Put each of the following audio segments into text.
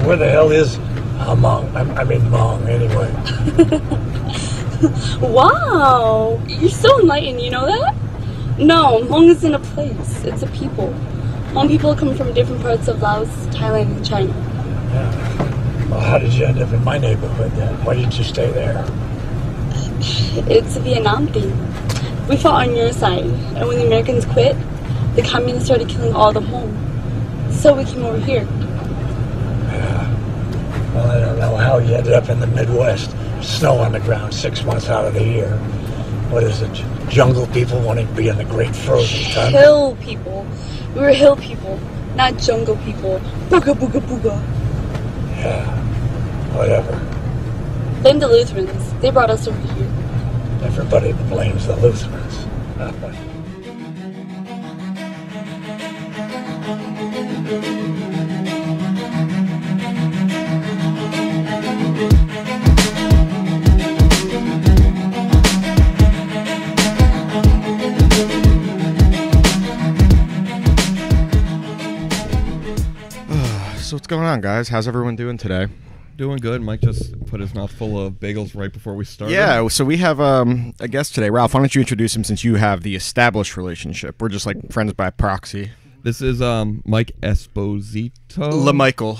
Where the hell is Hmong? I mean Hmong, anyway. Wow, you're so enlightened, you know that? No, Hmong isn't a place, it's a people. Hmong people come from different parts of Laos, Thailand, and China. Yeah. Well, how did you end up in my neighborhood then? Why didn't you stay there? It's a Vietnam thing. We fought on your side, and when the Americans quit, the communists started killing all the Hmong. So we came over here. Yeah. Well, I don't know how you ended up in the Midwest. Snow on the ground 6 months out of the year. What is it? Jungle people wanting to be in the great frozen tundra? Hill people. We were hill people, not jungle people. Booga booga booga. Yeah, whatever. Blame the Lutherans. They brought us over here. Everybody blames the Lutherans. So what's going on, guys? How's everyone doing today? Doing good. Mike just put his mouth full of bagels right before we started. Yeah, so we have a guest today. Ralph, why don't you introduce him since you have the established relationship? We're just like friends by proxy. This is Mike Esposito. LaMichael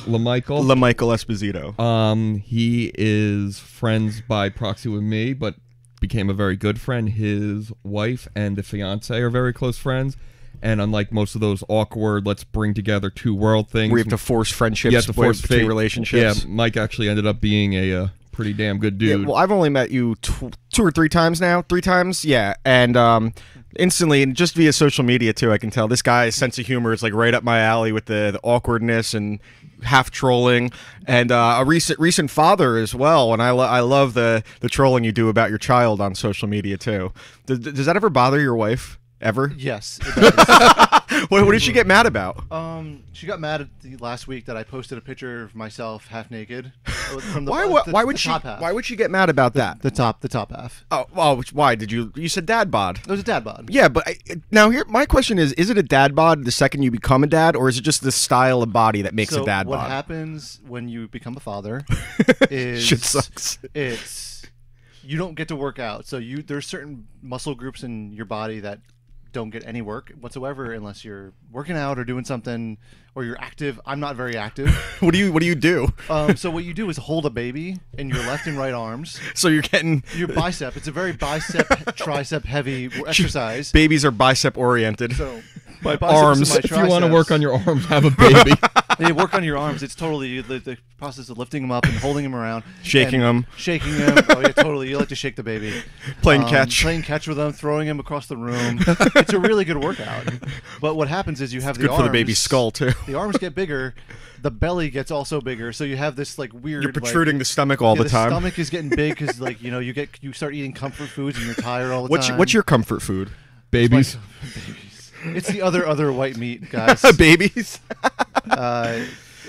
Esposito. He is friends by proxy with me, but became a very good friend. His wife and the fiance are very close friends. And unlike most of those awkward, let's bring together two world things. We have to force friendships between relationships. Yeah, Mike actually ended up being a pretty damn good dude. Yeah, well, I've only met you two or three times now. 3 times, yeah. And instantly, and just via social media too, I can tell this guy's sense of humor is like right up my alley with the awkwardness and half trolling, and a recent father as well. And I love the trolling you do about your child on social media too. Does that ever bother your wife? Ever? Yes, it does. What did she get mad about? She got mad at the last week that I posted a picture of myself half naked. From the, why would she get mad about that? The top half. Oh, why did you said dad bod? It was a dad bod. Yeah, but now here my question is it a dad bod the second you become a dad, or is it just the style of body that makes a dad bod? What happens when you become a father is shit sucks. It's you don't get to work out. So there's certain muscle groups in your body that don't get any work whatsoever unless you're working out or doing something or you're active. I'm not very active. What do you do? So what you do is hold a baby in your left and right arms. So you're getting your bicep. It's a very bicep tricep heavy exercise. Babies are bicep oriented. So my arms. My if you want to work on your arms, have a baby. They work on your arms. It's totally the process of lifting them up and holding them around, shaking them. Oh yeah, totally. You like to shake the baby. Playing catch with them, throwing him across the room. It's a really good workout. But what happens is you have good for the baby's skull too. The arms get bigger. The belly gets also bigger, so you have this like weird. You're protruding the stomach all the time. The stomach is getting big because like you start eating comfort foods and you're tired all the time. What's your comfort food? Babies. It's the other white meat, guys. Babies.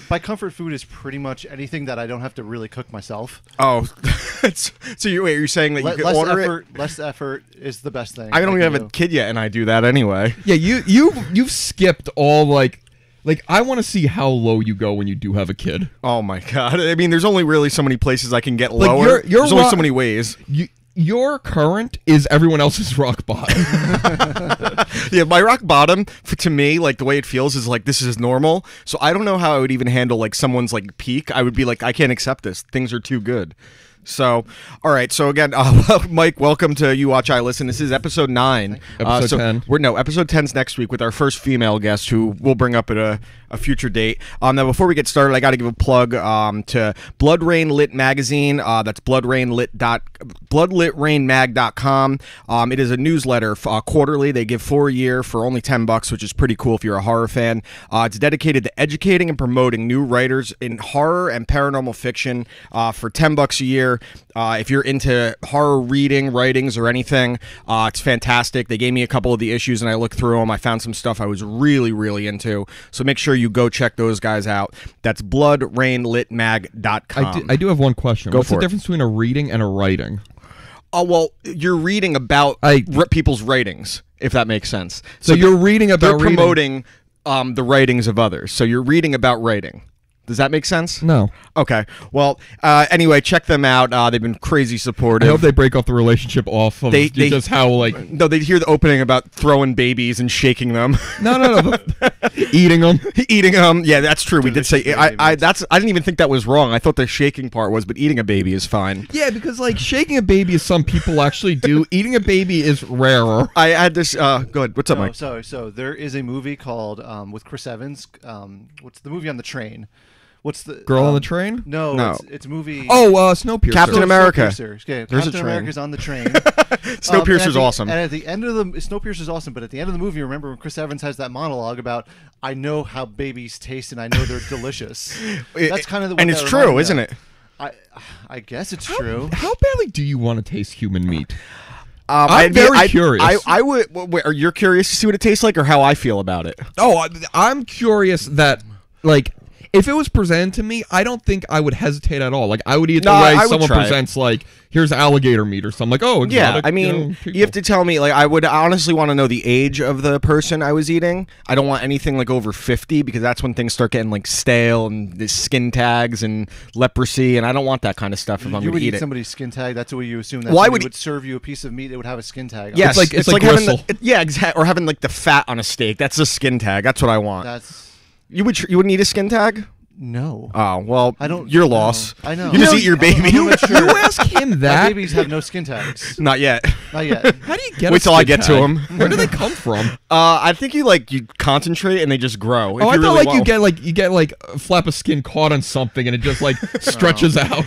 My comfort food is pretty much anything that I don't have to really cook myself. Oh, so you're saying that you can order it? Less effort is the best thing. I don't even have a kid yet, and I do that anyway. Yeah, you've skipped all like I want to see how low you go when you do have a kid. Oh my god! I mean, there's only really so many places I can get lower. There's only so many ways. Your current is everyone else's rock bottom. Yeah, my rock bottom, to me, like the way it feels is like this is normal. So I don't know how I would even handle like someone's like peak. I would be like, I can't accept this. Things are too good. So, all right. So again, Mike, welcome to You Watch I Listen. This is episode 9. Episode 10. Episode 10's next week with our first female guest, who we'll bring up at a future date. Now, before we get started, I got to give a plug to Blood Rain Lit magazine. That's bloodlitrainmag.com. It is a newsletter quarterly. They give 4 a year for only $10, which is pretty cool if you're a horror fan. It's dedicated to educating and promoting new writers in horror and paranormal fiction for $10 a year. If you're into horror writings or anything, it's fantastic. They gave me a couple of the issues and I looked through them. I found some stuff I was really, really into. So make sure you go check those guys out. That's bloodrainlitmag.com. I do have one question. What's the difference between a reading and a writing? Oh, well, you're reading about people's writings, if that makes sense. So you're reading about promoting the writings of others. So you're reading about writing. Does that make sense? No. Okay. Well, anyway, check them out. They've been crazy supportive. I hope they break off the relationship off of just how, like... No, they hear the opening about throwing babies and shaking them. No. Eating them. Eating them. Yeah, that's true. We did say... Delicious I babies. didn't even think that was wrong. I thought the shaking part was, but eating a baby is fine. Yeah, because, like, shaking a baby is some people actually do. Eating a baby is rarer. I had this... go ahead. What's up, Mike? So there is a movie called with Chris Evans. What's the movie on the train? What's the Girl on the train? No. It's a movie. Oh, Snowpiercer. Captain America. Snowpiercer. Yeah, There's a Captain train. America's on the train. Snowpiercer's awesome. And at the end of the Snowpiercer's awesome, but at the end of the movie, remember when Chris Evans has that monologue about I know how babies taste and I know they're delicious. That's kind of the and it's true, isn't it? I guess it's true. How badly do you want to taste human meat? I'm very curious. I would. Wait, are you curious to see what it tastes like, or how I feel about it? Oh, I'm curious that, like, if it was presented to me, I don't think I would hesitate at all. Like, I would eat the way someone presents, like, here's alligator meat or something. Like, oh, exotic, yeah. I mean, you have to tell me. Like, I would honestly want to know the age of the person I was eating. I don't want anything like over 50 because that's when things start getting like stale and the skin tags and leprosy, and I don't want that kind of stuff if I'm You going would to eat eat it. somebody's skin tag. That's the way you assume that Well, I somebody would- would serve you a piece of meat. It would have a skin tag. on Yes, it. It's like having gristle. yeah, exactly. Or having like the fat on a steak. That's a skin tag. That's what I want. That's You wouldn't eat a skin tag? no. Oh well, I don't. Your no. loss. I know. You just eat your baby. I'm not sure. You ask him My that. babies have no skin tags. Not yet. Not yet. How do you get? Wait a till I skin get to tag? 'em. Where do they come from? I think you concentrate and they just grow. Oh, I you thought really you get a flap of skin caught on something and it just like stretches out.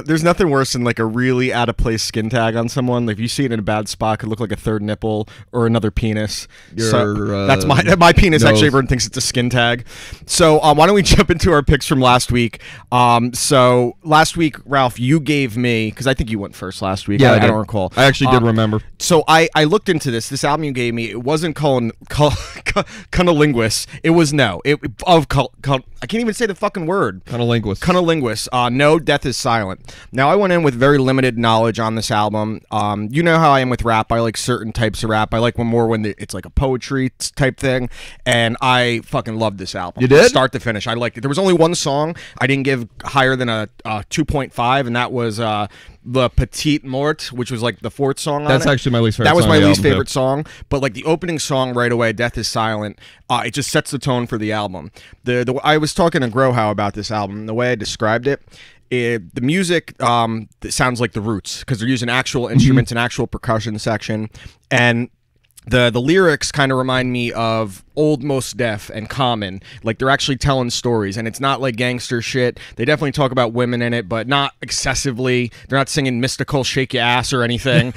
There's nothing worse than like a really out of place skin tag on someone. Like, if you see it in a bad spot, it could look like a third nipple or another penis. That's my penis. nose. Actually, everyone thinks it's a skin tag. So why don't we jump into our picks from last week? So last week, Ralph, you gave me, because I think you went first last week. Yeah, I did. don't recall. I actually did remember. So I looked into this album you gave me. It wasn't called Cunnilingus. It was I can't even say the fucking word. Cunnilingus. Cunnilingus. No, Death is Silent. Now, I went in with very limited knowledge on this album. You know how I am with rap. I like certain types of rap. I like when it's like a poetry type thing, and I fucking loved this album. You did? Start to finish. I liked it. There was only one song I didn't give higher than a 2.5, and that was the Petite Mort, which was like the fourth song on That's it. actually my least favorite That was song my on the least album, favorite too. song, but like the opening song right away, Death is Silent, it just sets the tone for the album. I was talking to Grohow about this album. The way I described it, the music that sounds like the Roots, because they're using actual instruments and actual percussion section, and the lyrics kind of remind me of old Mos Def and Common. Like, they're actually telling stories, and it's not like gangster shit. They definitely talk about women in it, but not excessively. They're not singing mystical shake your ass or anything.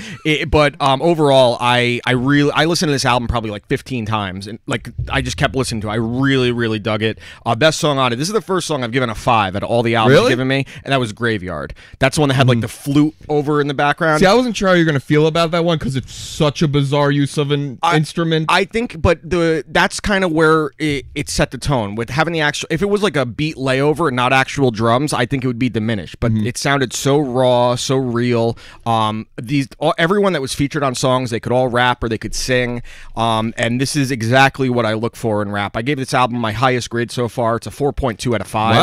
But overall, I listened to this album probably like 15 times, and like I just kept listening to it. I really dug it. Best song on it. This is the first song I've given a 5 out of all the albums Really? you've given me, and that was Graveyard. That's the one that had like the flute over in the background. See, I wasn't sure how you're gonna feel about that one because it's such a bizarre use of an instrument. I think, but that's kind of where it set the tone with having the actual. If it was like a beat layover and not actual drums, I think it would be diminished. But it sounded so raw, so real. Everyone that was featured on songs, they could all rap or they could sing. And this is exactly what I look for in rap. I gave this album my highest grade so far. It's a 4.2 out of 5.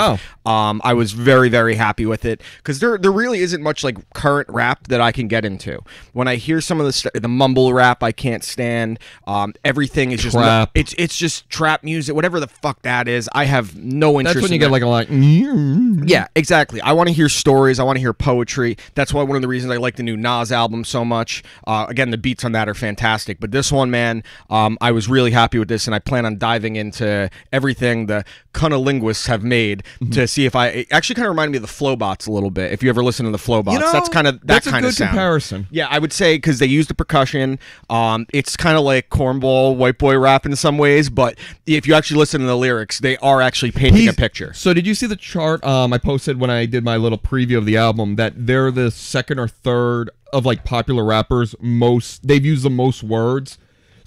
Wow. I was very happy with it because there really isn't much like current rap that I can get into. When I hear some of the mumble rap, I can't stand. Everything is just Trap. it's just trap music, whatever the fuck that is. I have no interest. That's when you in get that. like a lot. Yeah, exactly. I want to hear stories. I want to hear poetry. That's why one of the reasons I like the new Nas album so much. Again, the beats on that are fantastic. But this one, man, I was really happy with this, and I plan on diving into everything the cunnilinguists have made to see if it actually kind of reminded me of the Flowbots a little bit. If you ever listen to the Flowbots, that's kind of that kind of sound. That's a good comparison. Yeah, I would say because they use the percussion. It's kind of like cornball white boy rap in some ways, but if you actually listen to the lyrics, they are actually painting a picture. So did you see the chart I posted when I did my little preview of the album that they're the second or third of like popular rappers they've used the most words.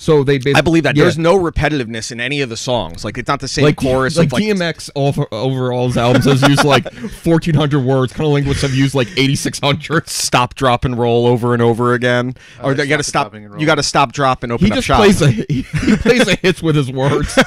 So they basically, I believe that. yeah. There's no repetitiveness in any of the songs. Like, it's not the same like chorus. Like of, DMX over all his albums has used like 1,400 words. Kind of linguists have used like 8,600. stop, drop, and roll over and over again. Or you got to stop. You got to stop, drop, and open He up just shop. he plays a hits with his words.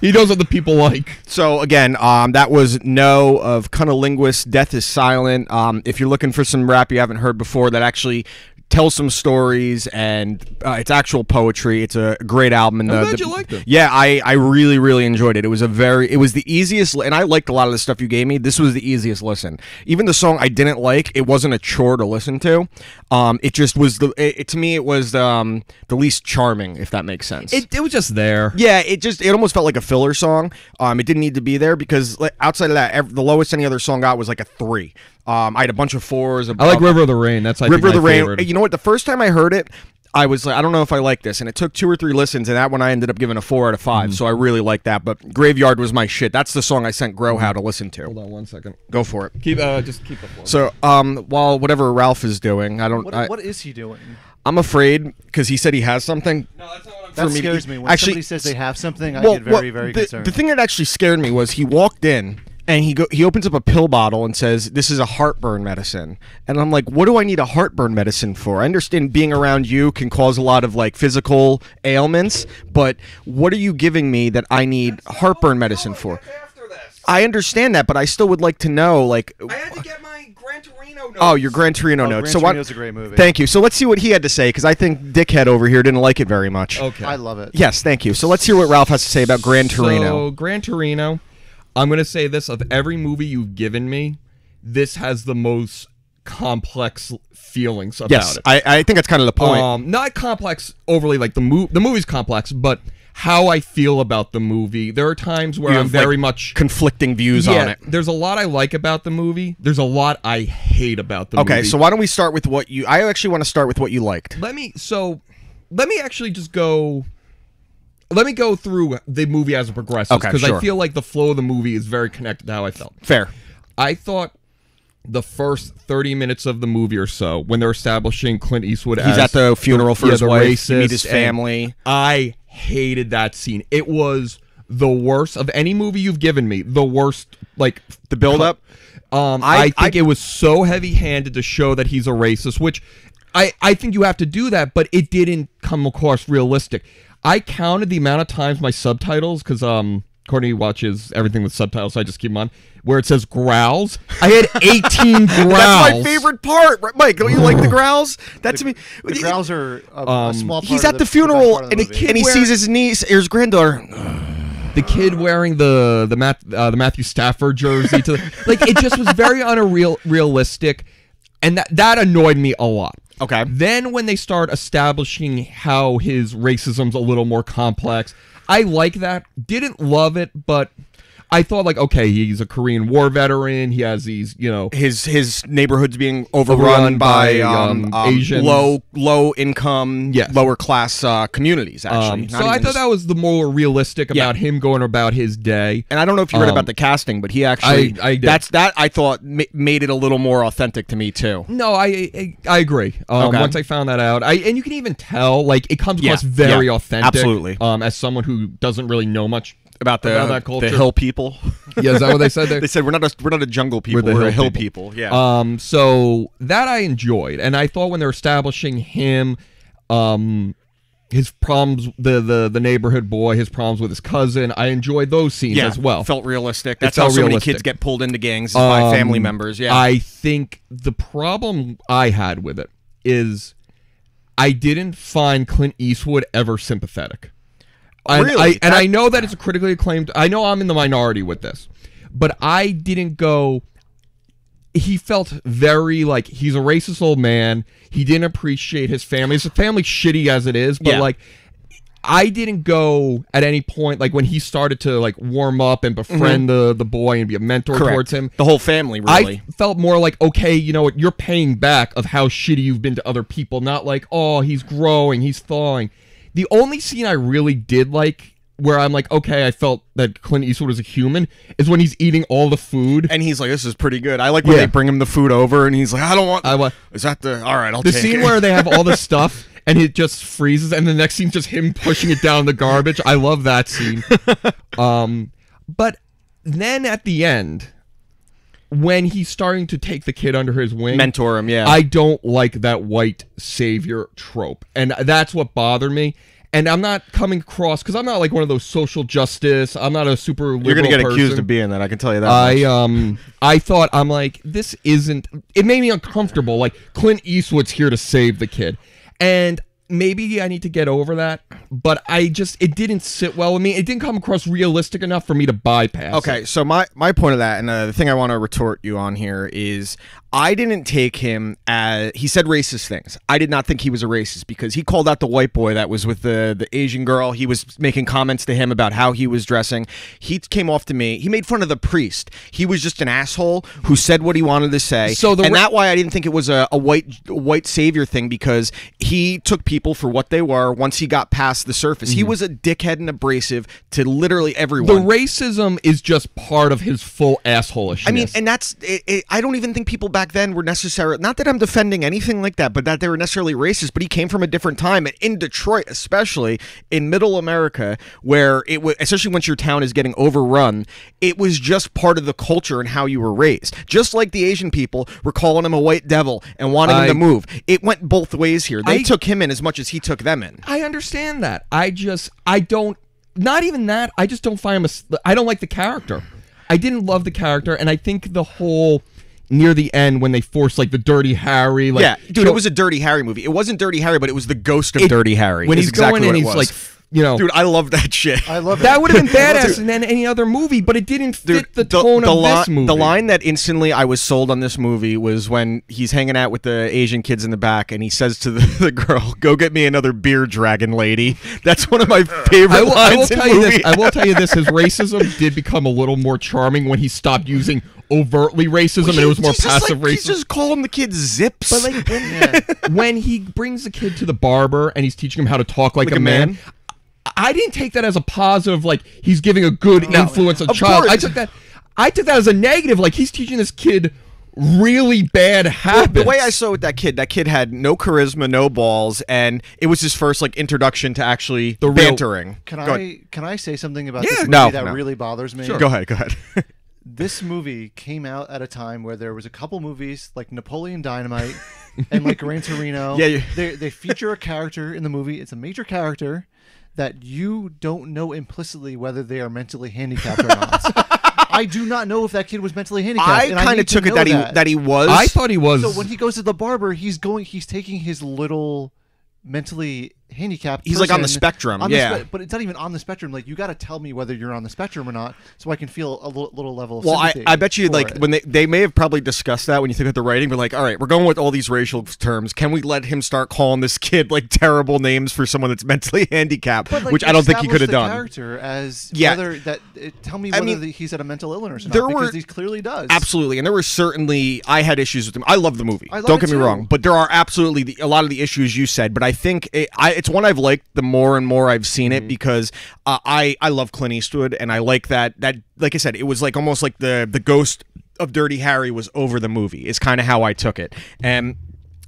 He knows what the people like. So again, that was No of Cunnilingus, Death is Silent. If you're looking for some rap you haven't heard before that actually tells some stories and it's actual poetry, it's a great album. And I'm glad you liked it. Yeah, I really, really enjoyed it. It was the easiest, and I liked a lot of the stuff you gave me. This was the easiest listen. Even the song I didn't like, it wasn't a chore to listen to. It just was to me it was the least charming, if that makes sense. It was just there. Yeah, it almost felt like a filler song. It didn't need to be there because outside of that, the lowest any other song got was like a 3. I had a bunch of 4s. I like River of the Rain. That's River of the Rain. Favorite. You know what? The first time I heard it, I was like, I don't know if I like this, and it took 2 or 3 listens, and that one I ended up giving a 4 out of 5. So I really liked that. But Graveyard was my shit. That's the song I sent Grow how to listen to. Hold on 1 second. Go for it. Just keep the flow. So while whatever Ralph is doing, What is he doing? I'm afraid because he said he has something. No, that's not what I'm That me- scares me. When actually- somebody says they have something, I get very, very concerned. The thing that actually scared me was he walked in and he opens up a pill bottle and says, "This is a heartburn medicine." And I'm like, "What do I need a heartburn medicine for? I understand being around you can cause a lot of like physical ailments, but what are you giving me that I need heartburn medicine for?" I understand that, but I still would like to know, like. I had to get my Gran Torino notes. Oh, your Gran Torino notes. Gran Torino's a great movie. Thank you. So let's see what he had to say, because I think Dickhead over here didn't like it very much. Okay. I love it. Yes, thank you. So let's hear what Ralph has to say about Gran Torino. So, Gran Torino, I'm going to say this. Of every movie you've given me, this has the most complex feelings about Yes, it. I think that's kind of the point. Not complex overly, like the movie's complex, but how I feel about the movie. There are times where You I'm have, very like, much conflicting views on it. There's a lot I like about the movie. There's a lot I hate about the movie. Okay, so why don't we start with what you... I actually want to start with what you liked. Let me actually just go... Let me go through the movie as it progresses, Okay, because sure. I feel like the flow of the movie is very connected to how I felt. Fair. I thought the first 30 minutes of the movie or so, when they're establishing Clint Eastwood He's as at the funeral for his the wife. You meet racist, his and family. I hated that scene. It was the worst of any movie you've given me. The worst, like The build-up? I think it was so heavy-handed to show that he's a racist, which I think you have to do that, but it didn't come across realistic. I counted the amount of times my subtitles, because Courtney watches everything with subtitles, so I just keep them on, where it says growls. I had 18 growls. That's my favorite part. Right, Mike, don't you like the growls? That to me... The growls are a small part He's of at the best funeral, part of the and, movie. he sees his niece, or his granddaughter. The kid wearing the Matthew Stafford jersey to like it just was very realistic, and that annoyed me a lot. Okay. Then when they start establishing how his racism's a little more complex, I like that. Didn't love it, but I thought, like, okay, he's a Korean War veteran. He has these, his neighborhood's being overrun by Asians. low income, Yes. lower class communities. Actually, so I thought that was the more realistic about him going about his day. And I don't know if you read about the casting, but he actually I did. that I thought made it a little more authentic to me too. No, I agree. Okay. Once I found that out, and you can even tell, like, it comes across Yeah, very yeah, authentic. absolutely. As someone who doesn't really know much About that culture. the hill people. Yeah, is that what they said there? They said we're not a jungle people, we're a hill people. Yeah. So that I enjoyed, and I thought when they're establishing him, his problems, the neighborhood boy, his problems with his cousin, I enjoyed those scenes as well. Felt realistic. That's felt how so many realistic. kids get pulled into gangs is by family members. Yeah. I think the problem I had with it is I didn't find Clint Eastwood ever sympathetic. And Really? I know that it's a critically acclaimed... I know I'm in the minority with this. But I didn't go... He felt very like he's a racist old man. He didn't appreciate his family. His family's shitty as it is. But like... I didn't go at any point, like when he started to like warm up and befriend the boy and be a mentor towards him. The whole family, really. I felt more like, okay, you know what, you're paying back of how shitty you've been to other people, not like, oh, he's growing, he's thawing. The only scene I really did like where I'm like, okay, I felt that Clint Eastwood was a human, is when he's eating all the food. And he's like, this is pretty good. I like when they bring him the food over, and he's like, I don't want... Is that the... All right, I'll take it. The scene where they have all the stuff, and it just freezes, and the next scene's just him pushing it down the garbage. I love that scene. But then at the end, when he's starting to take the kid under his wing... Mentor him, yeah. I don't like that white savior trope. And that's what bothered me. And I'm not coming across, because I'm not like one of those social justice, I'm not a super liberal You're going to get person. accused of being that, I can tell you that I thought, I'm like, this isn't... It made me uncomfortable. Like, Clint Eastwood's here to save the kid. And maybe I need to get over that, but it didn't sit well with me. It didn't come across realistic enough for me to bypass it. Okay, so my point of that, and the thing I want to retort you on here is, I didn't take him as... He said racist things. I did not think he was a racist, because he called out the white boy that was with the Asian girl. He was making comments to him about how he was dressing. He came off to me. He made fun of the priest. He was just an asshole who said what he wanted to say. And that's why I didn't think it was a white savior thing, because he took people for what they were once he got past the surface. He was a dickhead and abrasive to literally everyone. The racism is just part of his full assholishness. I mean, and that's... I don't even think people back then were necessarily... Not that I'm defending anything like that, but that they were necessarily racist, but he came from a different time. And in Detroit, especially, in middle America, where it was... Especially once your town is getting overrun, it was just part of the culture and how you were raised. Just like the Asian people were calling him a white devil and wanting him to move. It went both ways here. They took him in as much as he took them in. I understand that. I don't... Not even that. I just don't find him... I don't like the character. I didn't love the character, and I think the whole... Near the end, when they forced like the Dirty Harry, like, yeah, dude, it was a Dirty Harry movie. It wasn't Dirty Harry, but it was the ghost of Dirty Harry. When he's going in, he's like, you know, dude, I love that shit. I love that. Would have been badass in any other movie, but it didn't fit the tone of this movie. The line that instantly I was sold on this movie was when he's hanging out with the Asian kids in the back, and he says to the girl, "Go get me another beer, dragon lady." That's one of my favorite lines in the movie. I will tell you this: his racism did become a little more charming when he stopped using overtly racism, and it was more passive racism. He's just calling the kids zips. But like when he brings the kid to the barber and he's teaching him how to talk like a man, I didn't take that as a positive, like he's giving a good influence on child. I took that as a negative, like he's teaching this kid really bad habits. Well, the way I saw with that kid had no charisma, no balls, and it was his first like introduction to actually the bantering. Can I say something about this movie that really bothers me? Sure. Go ahead. This movie came out at a time where there was a couple movies like Napoleon Dynamite and like Gran Torino. Yeah, they feature a character in the movie. It's a major character that you don't know implicitly whether they are mentally handicapped or not. I do not know if that kid was mentally handicapped. I kind of took it that he was. I thought he was. So when he goes to the barber, he's taking his little mentally handicapped he's like on the spectrum, but it's not even on the spectrum. Like, you got to tell me whether you're on the spectrum or not, so I can feel a little level of sympathy. I bet you like when they may have probably discussed that when you think of the writing, but like, all right, we're going with all these racial terms, can we let him start calling this kid like terrible names for someone that's mentally handicapped, like, which I don't think he could have done. Character as whether that tell me whether he's had a mental illness or not, because he clearly does. Absolutely, and there were certainly, I had issues with him. I love the movie, don't get me wrong, but there are absolutely a lot of the issues you said, but I think it's one I've liked the more and more I've seen it, because I love Clint Eastwood, and I like that like I said, it was like almost like the ghost of Dirty Harry was over the movie is kind of how I took it. And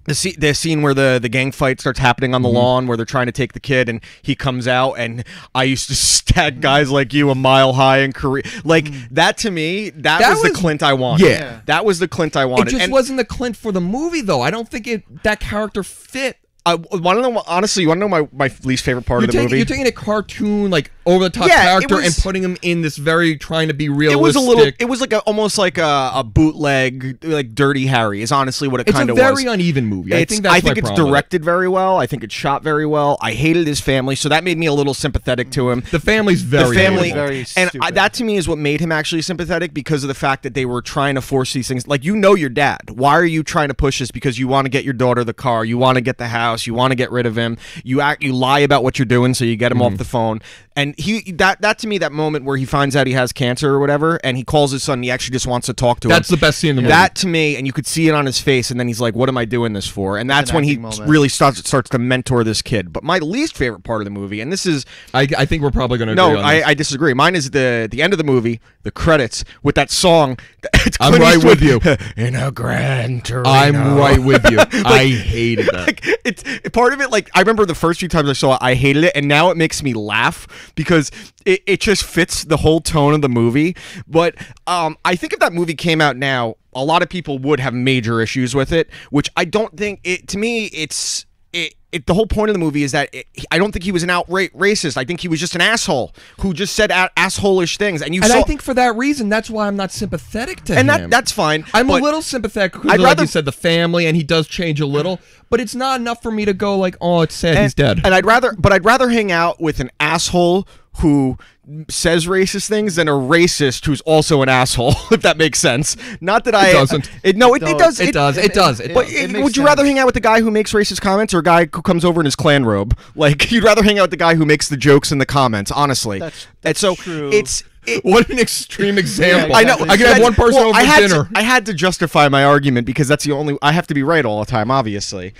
the scene where the gang fight starts happening on the lawn where they're trying to take the kid, and he comes out, and I used to stag guys like you a mile high in Korea. Like, that to me, that was the Clint I wanted. Yeah. That was the Clint I wanted. It just wasn't the Clint for the movie, though. I don't think that character fit. I want to know, honestly, you want to know my least favorite part of the movie? You're taking a cartoon, like, over-the-top character and putting him in this very trying to be realistic. It was like almost like a bootleg, like Dirty Harry is honestly what it kind of was. It's a very uneven movie. I think it's directed very well. I think it's shot very well. I hated his family, so that made me a little sympathetic to him. The family's very stupid. And that to me is what made him actually sympathetic, because of the fact that they were trying to force these things. Like, your dad. Why are you trying to push this? Because you want to get your daughter the car, you want to get the house. house. You want to get rid of him. You lie about what you're doing so you get him off the phone. And that to me, that moment where he finds out he has cancer or whatever, and he calls his son, and he actually just wants to talk to him. That's the best scene in the movie. That to me, and you could see it on his face, and then he's like, "What am I doing this for?" And that's when he really starts to mentor this kid. But my least favorite part of the movie, and this is, I think we're probably going to no, agree on this. I disagree. Mine is the end of the movie, the credits with that song. It's I'm Clint right Eastwood, with you. In a Gran Torino. I'm right with you. I hated that. Like, it's part of it. Like, I remember the first few times I saw it, I hated it, and now it makes me laugh because it just fits the whole tone of the movie. But I think if that movie came out now, a lot of people would have major issues with it, which I don't think it. To me, the whole point of the movie is that I don't think he was an outright racist. I think he was just an asshole who just said asshole-ish things. And I think for that reason, that's why I'm not sympathetic to him. And that's fine. I'm a little sympathetic because, like you said, the family, and he does change a little, but it's not enough for me to go like, oh, it's sad he's dead. And I'd rather hang out with an asshole who says racist things than a racist who's also an asshole, if that makes sense. Not that It doesn't. It does. It does. But would you rather hang out with the guy who makes racist comments or a guy who comes over in his Klan robe? Like, you'd rather hang out with the guy who makes the jokes in the comments, honestly. That's so true. What an extreme example. I know. I could have one person over dinner. I had to justify my argument because that's the only. I have to be right all the time, obviously.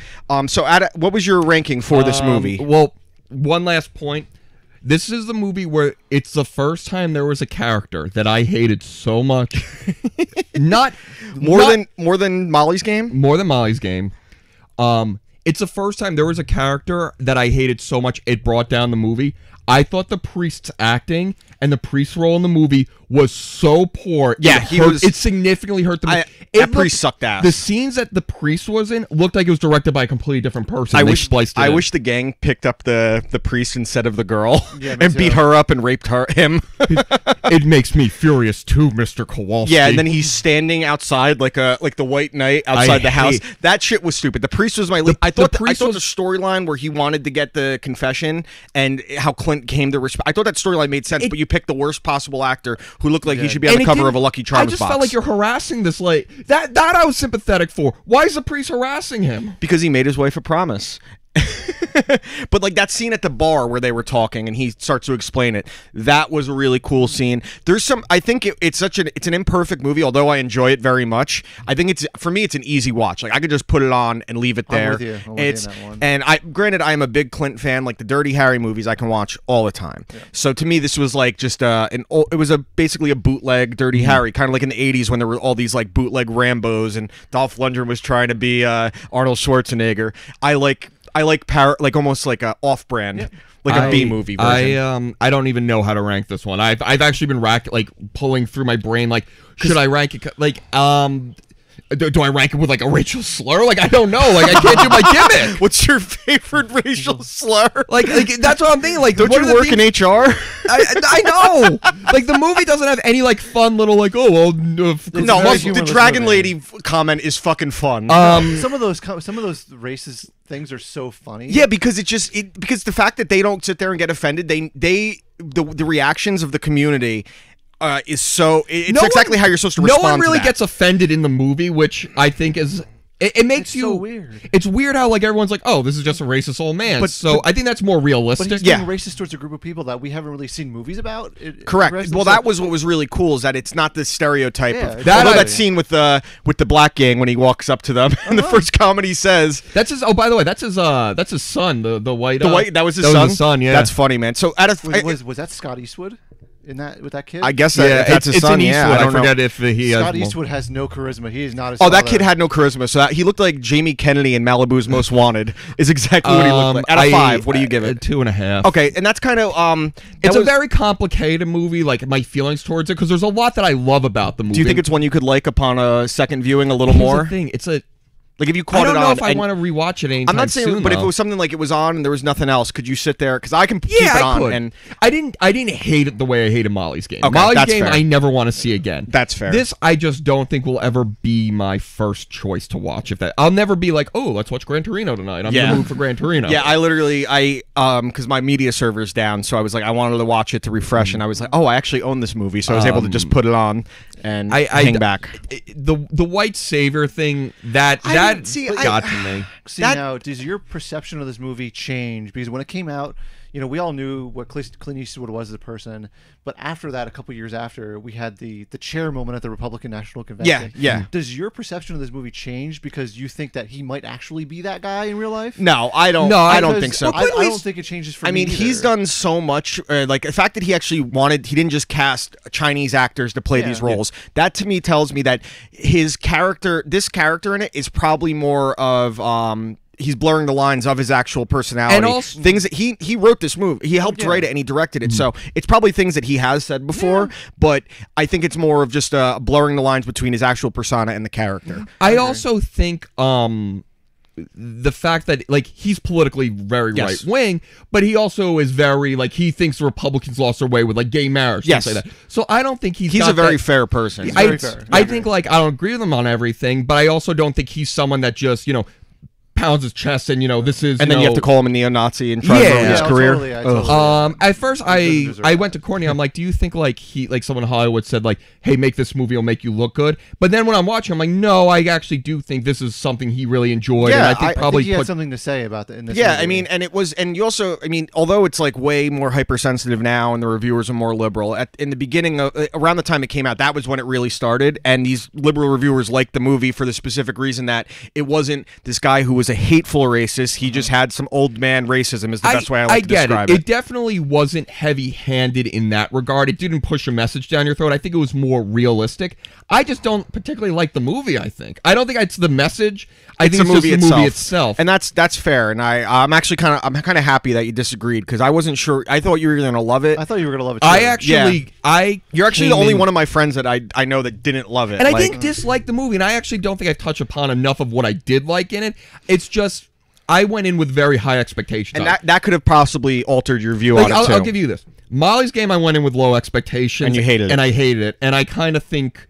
So, what was your ranking for this movie? Well, one last point. This is the movie where it's the first time there was a character that I hated so much. More than Molly's Game? More than Molly's Game. It's the first time there was a character that I hated so much it brought down the movie. I thought the priest's acting and the priest's role in the movie was so poor. Yeah, it significantly hurt the movie. That priest sucked ass. The scenes that the priest was in looked like it was directed by a completely different person. I wish the gang picked up the priest instead of the girl and too. beat her up and raped him. It makes me furious too, Mr. Kowalski. Yeah, and then he's standing outside like the White Knight outside the house. That shit was stupid. The priest was I thought the storyline where he wanted to get the confession and how Clint came to respect. I thought that storyline made sense, but you picked the worst possible actor who looked like he should be on the cover of a Lucky Charms box. I just felt like you're harassing this lady. That I was sympathetic for. Why is the priest harassing him? Because he made his wife a promise. But like that scene at the bar where they were talking and he starts to explain it, that was a really cool scene. There's some, I think it's an imperfect movie, although I enjoy it very much. I think for me it's an easy watch. Like I could just put it on and leave it there. I'm with you on that one. And granted I am a big Clint fan. Like the Dirty Harry movies I can watch all the time. Yeah. So to me this was like just it was basically a bootleg Dirty Harry, kind of like in the 80s when there were all these like bootleg Rambos and Dolph Lundgren was trying to be Arnold Schwarzenegger. I like almost like a off-brand, like a B movie version. I don't even know how to rank this one. I've actually been pulling through my brain. Like, should I rank it? Like, do I rank it with like a racial slur? Like, I don't know. Like, I can't do my gimmick. What's your favorite racial slur? Like that's what I'm thinking. Like, don't you work in HR? I know. Like, the movie doesn't have any like fun little like, oh well. No, the Dragon Lady comment is fucking fun. Some of those racist things are so funny. Yeah, because because the fact that they don't sit there and get offended, the reactions of the community. It's exactly how you're supposed to respond. No one really gets offended in the movie, which I think is it makes you so weird. It's weird how like everyone's like, oh, this is just a racist old man. But I think that's more realistic. But he's being racist towards a group of people that we haven't really seen movies about. Correct. Well, that was what was really cool is that it's not the stereotype of that scene with the black gang when he walks up to them and the first comment he says. That's his. Oh, by the way, that's his son. The white. That was his son. Was his son. Yeah. That's funny, man. So was that Scott Eastwood? With that kid? I guess that's his son. Yeah, I forget if he has. Scott Eastwood has no charisma. He is not as. Oh, that kid had no charisma. So he looked like Jamie Kennedy in Malibu's Most Wanted. Is exactly what he looked like. Out of 5, what do you give it? 2.5. Okay, and that's kind of It's a very complicated movie. Like my feelings towards it, because there's a lot that I love about the movie. Do you think it's one you could like upon a second viewing a little more? The thing. It's a. Like if you caught it on, I don't know if I want to rewatch it anytime I'm not saying, soon, but though. if it was something like it was on and there was nothing else, could you sit there? Because I can keep it on. Could. And I didn't hate it the way I hated Molly's Game. Okay, Molly's Game, fair. I never want to see again. That's fair. This I just don't think will ever be my first choice to watch. I'll never be like, oh, let's watch Gran Torino tonight. I'm gonna move for Gran Torino. Yeah, I literally because my media server's down, so I was like, I wanted to watch it to refresh, and I was like, oh, I actually own this movie, so I was able to just put it on and hang back. The white savior thing I That see, got to me. See, now, does your perception of this movie change? Because when it came out, you know, we all knew what Clint Eastwood was as a person, but after that, a couple years after, we had the chair moment at the Republican National Convention. Yeah. Does your perception of this movie change because you think that he might actually be that guy in real life? No, I don't. No, I don't think so. I don't think it changes for me. I mean, he's done so much. Like the fact that he actually he didn't just cast Chinese actors to play these roles. That to me tells me that this character in it is probably more of he's blurring the lines of his actual personality. And also, things that he wrote this movie. He helped write it and he directed it. So it's probably things that he has said before, but I think it's more of just blurring the lines between his actual persona and the character. I also think the fact that like he's politically very right wing, but he also is very like he thinks the Republicans lost their way with like gay marriage, things like that. So I don't think he's a very fair person. I think like I don't agree with him on everything, but I also don't think he's someone that just pounds his chest and this is and then you have to call him a neo-Nazi and try to ruin his career. Totally. At first I went to Courtney. I'm like, do you think like someone in Hollywood said like, hey, make this movie, it'll make you look good? But then when I'm watching, I'm like, no, I actually do think this is something he really enjoyed. Yeah, and I think he had something to say about in this movie. I mean, and it was, and you also, I mean, although it's like way more hypersensitive now and the reviewers are more liberal, in the beginning of around the time it came out, that was when it really started, and these liberal reviewers liked the movie for the specific reason that it wasn't this guy who was a hateful racist. He just had some old man racism is the best way I like to describe it. It definitely wasn't heavy-handed in that regard. It didn't push a message down your throat. I think it was more realistic. I just don't particularly like the movie, I think. I don't think it's the message. I think it's just the movie itself. And that's fair. And I'm actually kind of happy that you disagreed because I wasn't sure. I thought you were going to love it. I thought you were going to love it too. You're actually the only one of my friends that I know that didn't love it. And I didn't dislike the movie, and I actually don't think I've touched upon enough of what I did like in it. It's just I went in with very high expectations. And that could have possibly altered your view on it, too. I'll give you this. Molly's Game, I went in with low expectations. And you hated it. And I hated it. And I kind of think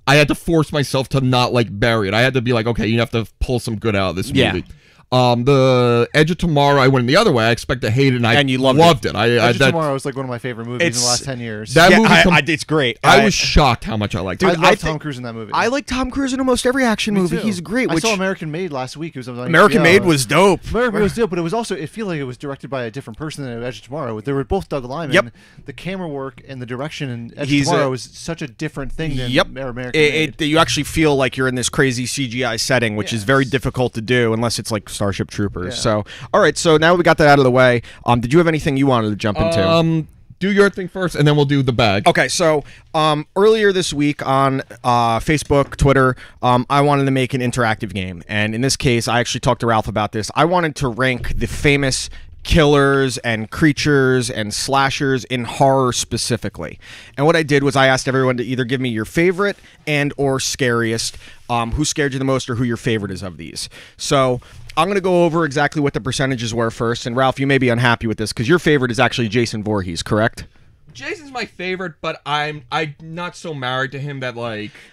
I had to force myself to not, bury it. I had to be like, okay, you have to pull some good out of this movie. The Edge of Tomorrow, I went in the other way. I expect to hate it, and you loved it. Edge of Tomorrow is like one of my favorite movies in the last 10 years. That movie, it's great. I was shocked how much I liked it. I love Tom Cruise in that movie. I like Tom Cruise in almost every action movie. Too. He's great. I saw American Made last week. American Made was dope. American Made was dope, but it was also, it feel like it was directed by a different person than Edge of Tomorrow. They were both Doug Liman. Yep. The camera work and the direction in Edge of Tomorrow was such a different thing than American Made. You actually feel like you're in this crazy CGI setting, which is very difficult to do unless it's like Starship Troopers. Yeah. So, all right. So now we got that out of the way. Did you have anything you wanted to jump into? Do your thing first, and then we'll do the bag. Okay. So earlier this week on Facebook, Twitter, I wanted to make an interactive game, and in this case, I actually talked to Ralph about this. I wanted to rank the famous killers and creatures and slashers in horror specifically. And what I did was I asked everyone to either give me your favorite and or scariest, who scared you the most or who your favorite is of these. So I'm going to go over exactly what the percentages were first. And Ralph, you may be unhappy with this because your favorite is actually Jason Voorhees, correct? Jason's my favorite, but I'm not so married to him that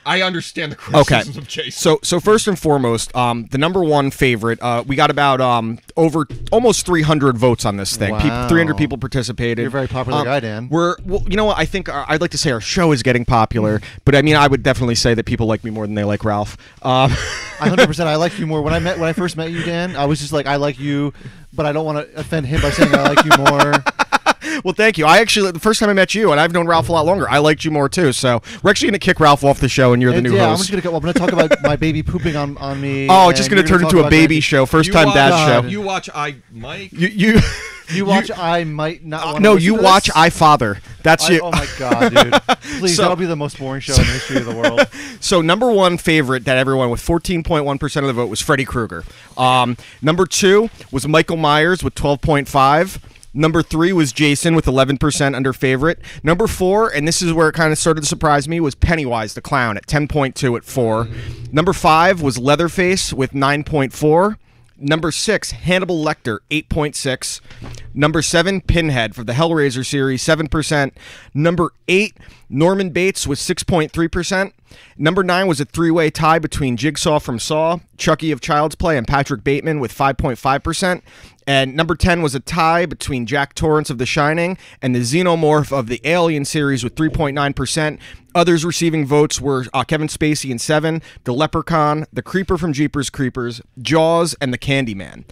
I understand the criticisms of Jason. So first and foremost, the number one favorite, we got about over almost 300 votes on this thing. Wow. 300 people participated. You're a very popular guy, Dan. Well, you know what? I think I'd like to say our show is getting popular, but I mean, I would definitely say that people like me more than they like Ralph. 100%. I like you more. When I first met you, Dan, I was just like, I like you, but I don't want to offend him by saying I like you more. Well, thank you. I actually, the first time I met you, and I've known Ralph a lot longer, I liked you more too. So we're actually going to kick Ralph off the show, and you're the new host. I'm just going to talk about my baby pooping on me. Oh, it's just going to turn into a baby show, first time dad show. You watch Mike. You watch I Might Not Want to No, listen you to watch this? I Father. That's you. Oh my god, dude! Please, that'll be the most boring show in the history of the world. So number one favorite that everyone with 14.1% of the vote was Freddy Krueger. Number two was Michael Myers with 12.5%. Number 3 was Jason with 11% under favorite. Number 4, and this is where it kind of started to surprise me, was Pennywise the Clown at 10.2 at 4. Number 5 was Leatherface with 9.4. Number 6, Hannibal Lecter, 8.6. Number 7, Pinhead for the Hellraiser series, 7%. Number 8, Norman Bates with 6.3%. Number 9 was a 3-way tie between Jigsaw from Saw, Chucky of Child's Play, and Patrick Bateman with 5.5%. And number 10 was a tie between Jack Torrance of The Shining and the Xenomorph of the Alien series with 3.9%. Others receiving votes were Kevin Spacey in 7, The Leprechaun, The Creeper from Jeepers Creepers, Jaws, and The Candyman.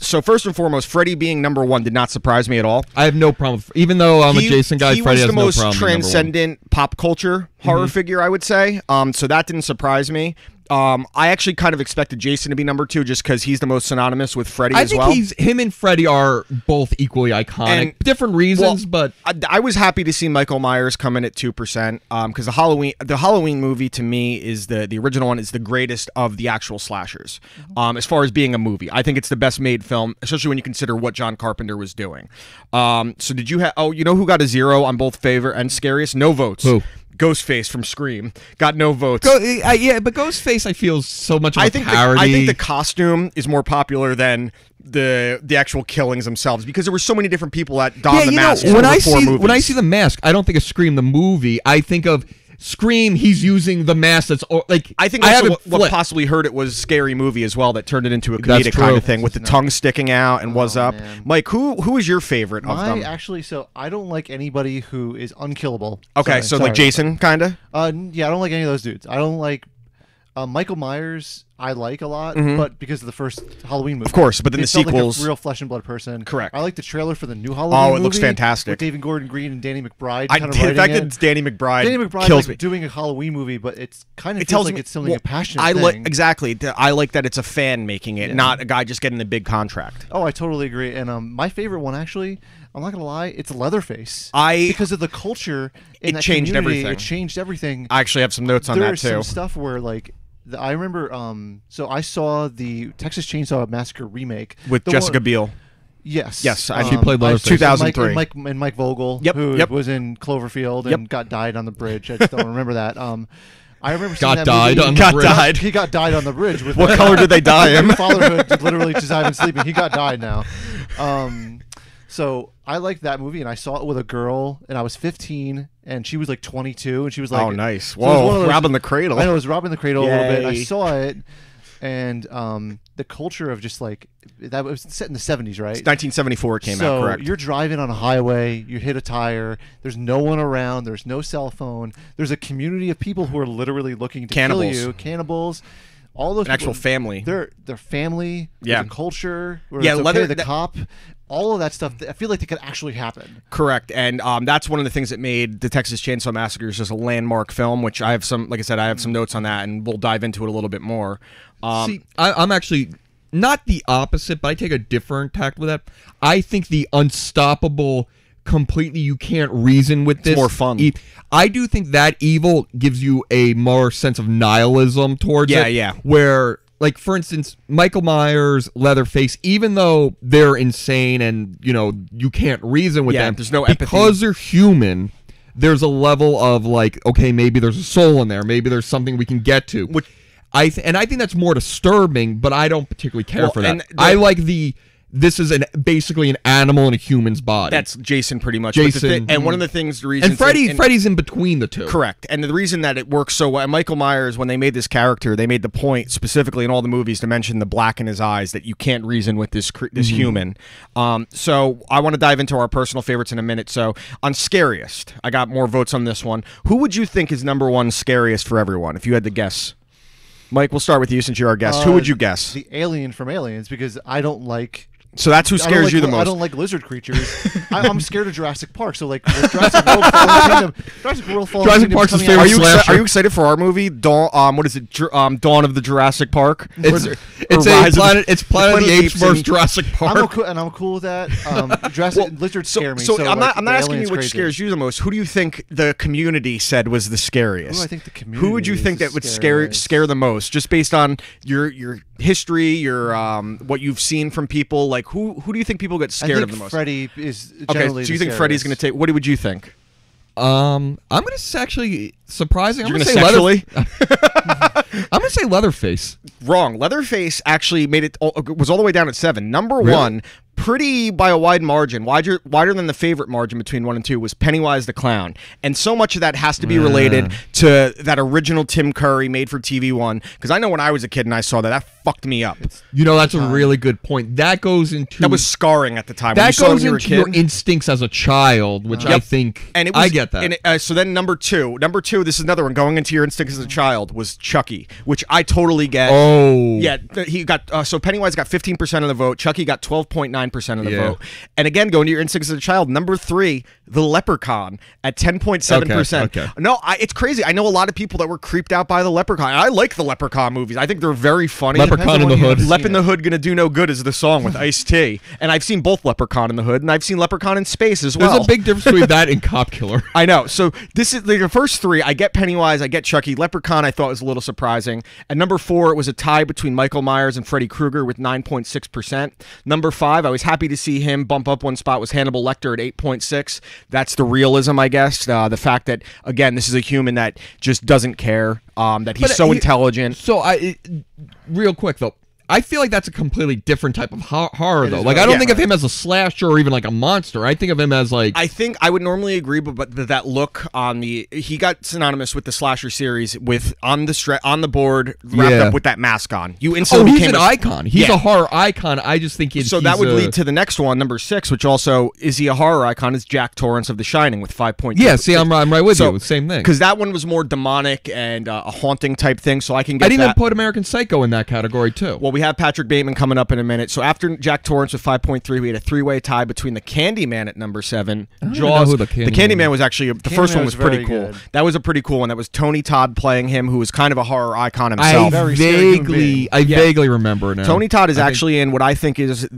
So first and foremost, Freddy being number 1 did not surprise me at all. I have no problem. Even though I'm a Jason guy, Freddy has no problem. He was the most transcendent pop culture horror figure, I would say. So that didn't surprise me. I actually kind of expected Jason to be number 2 just because he's the most synonymous with Freddy as well. I think him and Freddy are both equally iconic. And, different reasons, but I was happy to see Michael Myers come in at 2%. Because the Halloween movie to me is the original one is the greatest of the actual slashers. As far as being a movie, I think it's the best made film, especially when you consider what John Carpenter was doing. So did you have? Oh, you know who got a 0 on both favorite and scariest? No votes. Who? Ghostface from Scream got no votes. Yeah, but Ghostface I feel is so much of a parody. I think the costume is more popular than the actual killings themselves because there were so many different people that donned the mask. When I see the mask, I don't think of Scream the movie. I think of Scream. He's using the mask that's like. I think also what possibly hurt it was Scary Movie as well that turned it into a comedic kind of thing with the tongue sticking out and was up. Man. Mike, who is your favorite of them? So I don't like anybody who is unkillable. Okay, like Jason, kind of. Yeah, I don't like any of those dudes. I don't like Michael Myers. I like a lot, but because of the first Halloween movie, of course. But then the sequels, like a real flesh and blood person. Correct. I like the trailer for the new Halloween movie. Oh, it looks fantastic. With David Gordon Green and Danny McBride. The fact that it's Danny McBride kills me. Doing a Halloween movie, but it's kind of feels like it's something a passionate thing. Exactly. I like that it's a fan making it, not a guy just getting the big contract. Oh, I totally agree. And my favorite one, actually, I'm not gonna lie, it's Leatherface. Because of the culture, it changed everything. It changed everything. I actually have some notes on that too. There's some stuff where like. I remember, so I saw the Texas Chainsaw Massacre remake with Jessica Biel. Yes, she played Leatherface. 2003. And Mike Vogel, who was in Cloverfield and got died on the bridge. I just don't remember that. I remember seeing that movie. He got died on the bridge. With what color did they die him? Fatherhood, literally, just I've been sleeping. He got died now. So I liked that movie, and I saw it with a girl, and I was 15, and she was like 22, and she was like, "Oh, nice! Whoa, robbing the cradle!" I know, it was robbing the cradle a little bit. And I saw it, and the culture of just like that was set in the 70s, right? It's 1974 it came out, correct? You're driving on a highway, you hit a tire, there's no one around, there's no cell phone, there's a community of people who are literally looking to kill you, cannibals. All those actual family. Their family, the culture, the cop, all of that stuff. I feel like they could actually happen. Correct, and that's one of the things that made the Texas Chainsaw Massacre just a landmark film. Which I have some, like I said, I have some notes on that, and we'll dive into it a little bit more. See, I'm actually not the opposite, but I take a different tact with that. I think the unstoppable. Completely, you can't reason with this. It's more fun. I do think that evil gives you a more sense of nihilism towards it. Yeah. Where, like, for instance, Michael Myers, Leatherface, even though they're insane and, you can't reason with them. There's no empathy. Because they're human, there's a level of, like, okay, maybe there's a soul in there. Maybe there's something we can get to. I think that's more disturbing, but I don't particularly care for that. I like this is basically an animal in a human's body. That's Jason, pretty much. Jason, and one of the things, the reason, and Freddy's in between the two. Correct. And the reason that it works so well, Michael Myers, when they made this character, they made the point specifically in all the movies to mention the black in his eyes that you can't reason with this human. So I want to dive into our personal favorites in a minute. So on scariest, I got more votes on this one. Who would you think is number 1 scariest for everyone? If you had to guess. Mike, we'll start with you since you're our guest. Who would you guess? The alien from Aliens, because I don't like. So that's who scares you the most. I don't like lizard creatures. I'm scared of Jurassic Park. So like Jurassic World Fallen Kingdom. Jurassic Park's his favorite slasher. Are you excited for our movie? Dawn. What is it? Dawn of the Jurassic Park. It's Planet of the Apes versus Jurassic Park. I'm cool with that. Lizards scare me. So I'm not asking you which scares you the most. Who do you think the community said was the scariest? I think the community. Who would you think that would scare the most, just based on your history, your what you've seen from people? Like who do you think people get scared of the most? Freddy is generally. So you think Freddy's going to take? What would you think? I'm going to say actually surprising. I'm going to say sexually. I'm going to say Leatherface. Wrong. Leatherface actually made it. Was all the way down at 7. Number 1. pretty by a wide margin, wider than the favorite margin between 1 and 2 was Pennywise the Clown. And so much of that has to be related to that original Tim Curry made for TV one. Because I know when I was a kid and I saw that fucked me up. You know, that's a really good point. That goes into... That was scarring at the time. That goes into your instincts as a child, which I think... And it was, I get that. And so then number two, this is another one, going into your instincts as a child, was Chucky, which I totally get. Oh. Yeah, he got... so Pennywise got 15% of the vote. Chucky got 12.9% of the vote. And again, going to your instincts as a child, number 3, the Leprechaun at 10.7%. Okay. No, it's crazy. I know a lot of people that were creeped out by the Leprechaun. I like the Leprechaun movies. I think they're very funny. Leprechaun in the Hood. Lep in the Hood Gonna Do No Good is the song with Ice-T. And I've seen both Leprechaun in the Hood, and I've seen Leprechaun in Space as well. There's a big difference between that and Cop Killer. I know. So this is the first 3. I get Pennywise, I get Chucky. Leprechaun I thought was a little surprising. At number 4, it was a tie between Michael Myers and Freddy Krueger with 9.6%. Number 5, I was happy to see him bump up one spot, was Hannibal Lecter at 8.6. That's the realism, I guess. The fact that, again, this is a human that just doesn't care, that he's so intelligent. So real quick though, I feel like that's a completely different type of horror, though. Like, I don't think of him as a slasher or even like a monster. I think of him as like... I think I would normally agree, but that look on the... He got synonymous with the slasher series with on the board, wrapped up with that mask on. You instantly he's an icon. He's a horror icon. I just think so that would lead to the next one, number 6, which also, is he a horror icon, is Jack Torrance of The Shining with 5.2. Yeah, see, I'm right with you. Same thing. Because that one was more demonic and a haunting type thing, so I can get I'd even put American Psycho in that category, too. Well, we have Patrick Bateman coming up in a minute. So after Jack Torrance with 5.3, we had a 3-way tie between the Candyman at number 7. Jaws. The Candyman was actually the first one was pretty cool. That was a pretty cool one. That was Tony Todd playing him, who was kind of a horror icon himself. I vaguely remember now. Tony Todd is actually in what I think is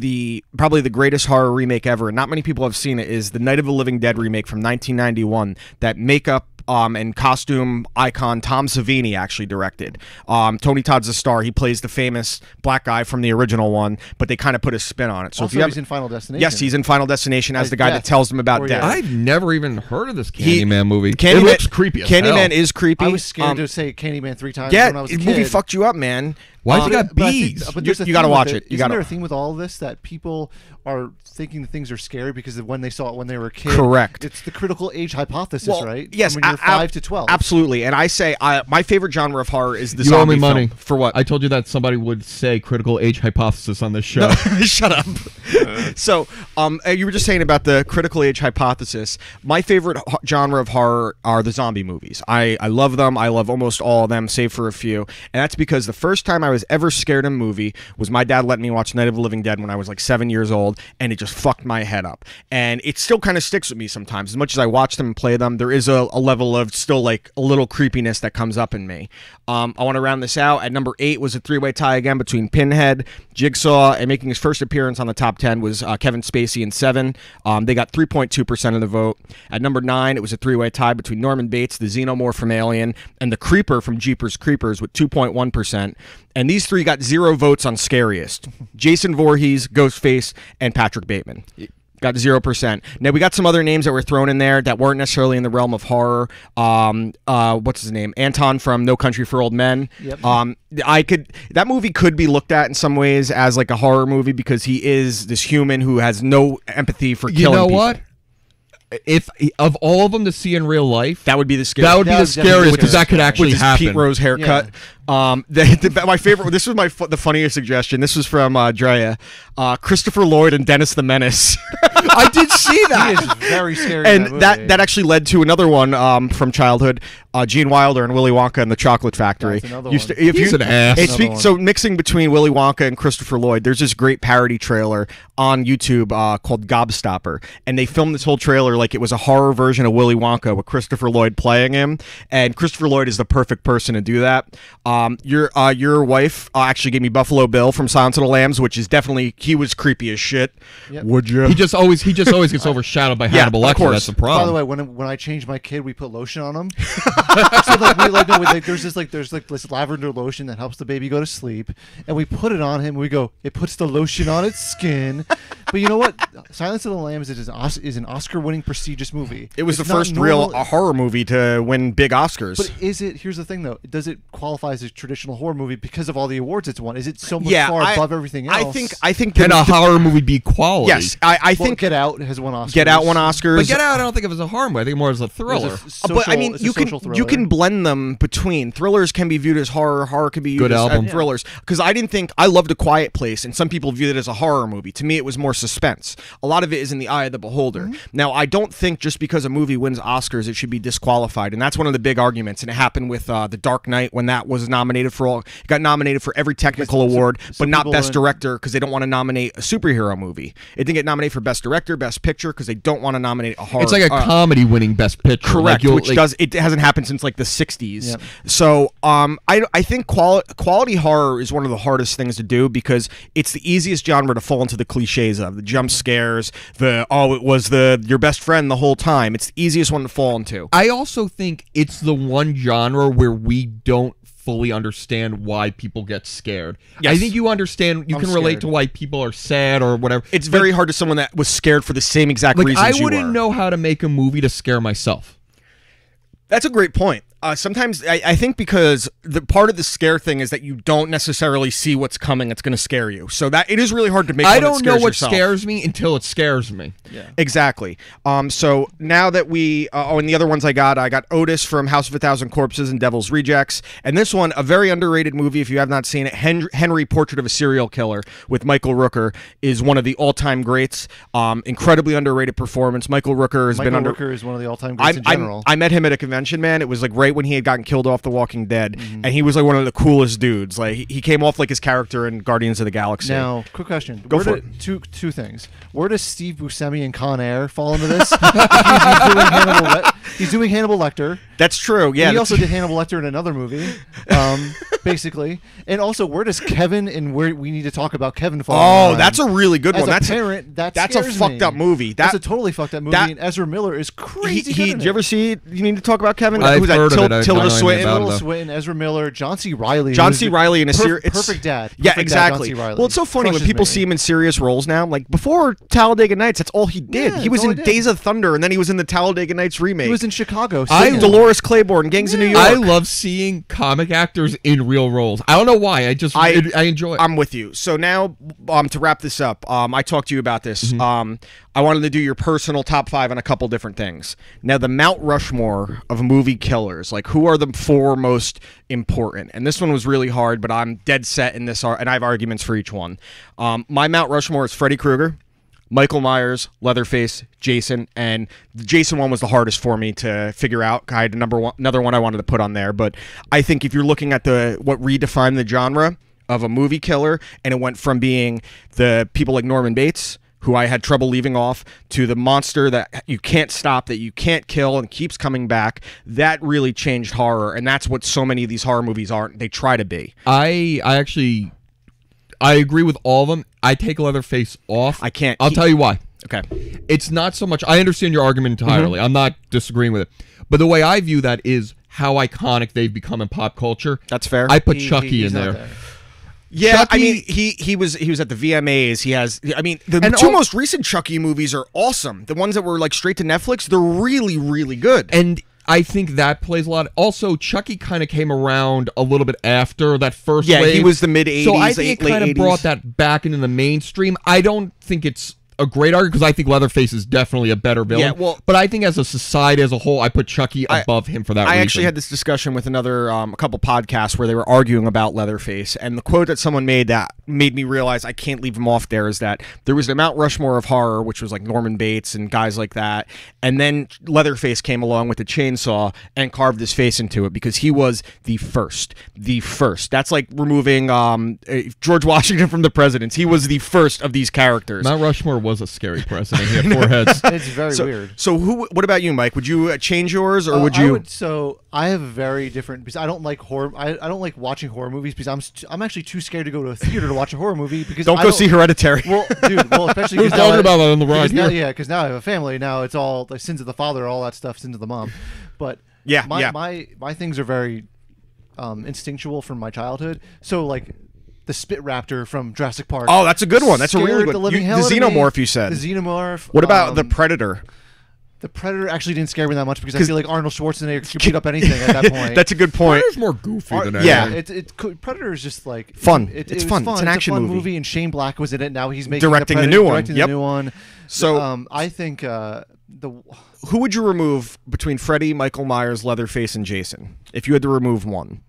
probably the greatest horror remake ever, and not many people have seen it. Is the Night of the Living Dead remake from 1991 that makeup and costume icon Tom Savini actually directed. Tony Todd's a star. He plays the famous black guy from the original one, but they kind of put a spin on it. So also, he's in Final Destination. Yes, he's in Final Destination as the guy that tells them about death. I've never even heard of this Candyman movie. Candyman, it looks creepy as Candyman is creepy. I was scared to say Candyman 3 times yeah, when I was a kid. The movie fucked you up, man. Why's it got bees? You got to watch it. Isn't there a thing with all of this that people are thinking things are scary because of when they saw it when they were a kid? Correct. It's the critical age hypothesis, right? Yes. When you're 5 to 12. Absolutely. And I say my favorite genre of horror is the zombie film. You owe me money. For what? I told you that somebody would say critical age hypothesis on this show. No, shut up. So, you were just saying about the critical age hypothesis. My favorite genre of horror are the zombie movies. I love them. I love almost all of them, save for a few. And that's because the first time I was ever scared in a movie was my dad letting me watch Night of the Living Dead when I was like 7 years old, and it just fucked my head up. And it still kind of sticks with me sometimes. As much as I watch them and play them, there is a level of still like a little creepiness that comes up in me. I want to round this out. At number 8 was a 3-way tie again between Pinhead, Jigsaw, and making his first appearance on the top 10 was Kevin Spacey in 7. They got 3.2% of the vote. At number 9, it was a 3-way tie between Norman Bates, the Xenomorph from Alien, and the Creeper from Jeepers Creepers with 2.1%. And these 3 got 0 votes on Scariest. Jason Voorhees, Ghostface, and Patrick Bateman. Got 0%. Now, we got some other names that were thrown in there that weren't necessarily in the realm of horror. What's his name? Anton from No Country for Old Men. Yep. That movie could be looked at in some ways as like a horror movie because he is this human who has no empathy for killing people. You know what? If of all of them to see in real life, that would be the scariest. That would be the scariest because that could actually happen. Pete Rose haircut. Yeah. My favorite. This was the funniest suggestion. This was from Drea. Christopher Lloyd and Dennis the Menace. I did see that. He is very scary. And that actually led to another one from childhood. Gene Wilder and Willy Wonka and the Chocolate Factory. That's another one. He's an ass. So mixing between Willy Wonka and Christopher Lloyd, there's this great parody trailer on YouTube called Gobstopper, and they filmed this whole trailer like it was a horror version of Willy Wonka with Christopher Lloyd playing him, and Christopher Lloyd is the perfect person to do that. Your wife actually gave me Buffalo Bill from Silence of the Lambs, which is definitely, he was creepy as shit. Yep. Would you? He just always gets overshadowed by Hannibal Lecter. That's the problem. By the way, when I change my kid, we put lotion on him. So there's this lavender lotion that helps the baby go to sleep, and we put it on him. We go, it puts the lotion on its skin, But you know what? Silence of the Lambs is an Oscar-winning prestigious movie. It was It's the not first real normal- horror movie to win big Oscars. But is it? Here's the thing, though. Does it qualify as a traditional horror movie because of all the awards it's won? Is it so much far above everything else? I think Can a horror movie be quality? Yes, I Well, think Get Out has won Oscars. Get Out won Oscars. But Get Out, I don't think of it as a horror movie. I think more as a thriller. But I mean, you can blend them between thrillers can be viewed as horror can be viewed Good as album. thrillers. Because I didn't think I loved A Quiet Place, and some people viewed it as a horror movie. To me, it was more suspense. A lot of it is in the eye of the beholder. Now, I don't think just because a movie wins Oscars, it should be disqualified, and that's one of the big arguments. And it happened with The Dark Knight when that was nominated for all. It got nominated for every technical award, but not Best Director because they don't want to nominate a superhero movie. It didn't get nominated for Best Director, Best Picture because they don't want to nominate a horror. It's like a comedy winning Best Picture. Correct, Like, which does it hasn't happened since like the 60s. Yep. So I think quality horror is one of the hardest things to do because it's the easiest genre to fall into the cliches of the jump scares, it was your best friend the whole time. It's the easiest one to fall into. I also think it's the one genre where we don't fully understand why people get scared. Yes. I think you understand, you can relate to why people are sad or whatever. It's very hard to someone that was scared for the same exact reasons I you wouldn't were. know how to make a movie to scare myself. That's a great point. Sometimes I think because the part of the scare thing is that you don't necessarily see what's coming. It's going to scare you. So that it is really hard to make. I don't know what yourself. scares me until it scares me. Yeah. Exactly. So now that we and the other ones I got Otis from House of a Thousand Corpses and Devil's Rejects, and this one a very underrated movie if you have not seen it. Henry Portrait of a Serial Killer with Michael Rooker is one of the all-time greats. Incredibly underrated performance. Michael Rooker Rooker is one of the all-time greats in general. I met him at a convention, man. It was like right when he had gotten killed off The Walking Dead, and he was like one of the coolest dudes. Like he came off like his character in Guardians of the Galaxy. Now, quick question. Go for it. Two things. Where does Steve Buscemi in Con Air fall into this? He's doing Hannibal Lecter. That's true. Yeah. And he also did Hannibal Lecter in another movie, basically. And also, where does Kevin and where we need to talk about Kevin fall? Oh, that's a really good As one. a That's parent, that's a fucked up movie. That's a totally fucked up movie. And Ezra Miller is crazy. Did you ever see? You need to talk about Kevin. I've Who's that? heard of it. I don't know Tilda anything Swinton. about it. Tilda Swinton, Ezra Miller, John C. Reilly. John C. Reilly in a serious perfect dad. Yeah, Perfect dad, exactly. John C. Reilly. Well, it's so funny when Crushes people me. see him in serious roles now. Like before Talladega Nights, that's all he did. Yeah, he was that's all in he did. Days of Thunder, and then he was in the Talladega Nights remake. He was in Chicago. Dolores Claiborne, Gangs of New York. I love seeing comic actors in real roles. I don't know why. I enjoy it. I'm with you. So now, to wrap this up, I talked to you about this. I wanted to do your personal top 5 on a couple different things. Now, the Mount Rushmore of movie killers, like who are the 4 most important? And this one was really hard, but I'm dead set in this, and I have arguments for each one. My Mount Rushmore is Freddy Krueger, Michael Myers, Leatherface, Jason, and the Jason one was the hardest for me to figure out. I had another one I wanted to put on there, but I think if you're looking at what redefined the genre of a movie killer, and it went from being the people like Norman Bates, who I had trouble leaving off, to the monster that you can't stop, that you can't kill, and keeps coming back, that really changed horror, and that's what so many of these horror movies aren't. They try to be. I agree with all of them. I take Leatherface off. I can't. I'll tell you why. Okay. It's not so much. I understand your argument entirely. I'm not disagreeing with it. But the way I view that is how iconic they've become in pop culture. That's fair. I put Chucky in not there. Yeah, Chucky, I mean, he was at the VMAs. He has. I mean, the And two most recent Chucky movies are awesome. The ones that were like straight to Netflix, they're really, really good. And I think that plays a lot. Also, Chucky kind of came around a little bit after that first wave. Yeah, he was the mid-'80s, so I think it late kind of 80s. brought that back into the mainstream. I don't think it's a great argument because I think Leatherface is definitely a better villain. Yeah, well, but I think as a society as a whole, I put Chucky above him for that reason. I actually had this discussion with a couple podcasts where they were arguing about Leatherface, and the quote that someone made that made me realize I can't leave him off there is that there was the Mount Rushmore of horror, which was like Norman Bates and guys like that, and then Leatherface came along with the chainsaw and carved his face into it because he was the first. That's like removing George Washington from the presidents. He was the first of these characters. Mount Rushmore was a scary president. He had 4 heads. It's very weird. So what about you, Mike? Would you change yours, or would you? I have very different because I don't like horror. I don't like watching horror movies because I'm actually too scared to go to a theater to watch a horror movie because Don't go see Hereditary. Well, dude. Well, especially We were talking about that on the ride here. because now I have a family. Now it's all like sins of the father, all that stuff, sins of the mom. But my things are very instinctual from my childhood. So like the spit raptor from Jurassic Park. Oh, that's a good one. That's a really Scared good the one. living The hell out of me. xenomorph, you said. The xenomorph. What about the Predator? The Predator actually didn't scare me that much because I feel like Arnold Schwarzenegger could beat up anything at that point. That's a good point. Predator's more goofy than yeah. anything. Predator is just like fun. It's fun. fun. It's an action a fun movie. and Shane Black was in it. Now he's making Directing the Predator, new one. directing Yep. the new one. So I think who would you remove between Freddy, Michael Myers, Leatherface, and Jason? If you had to remove one.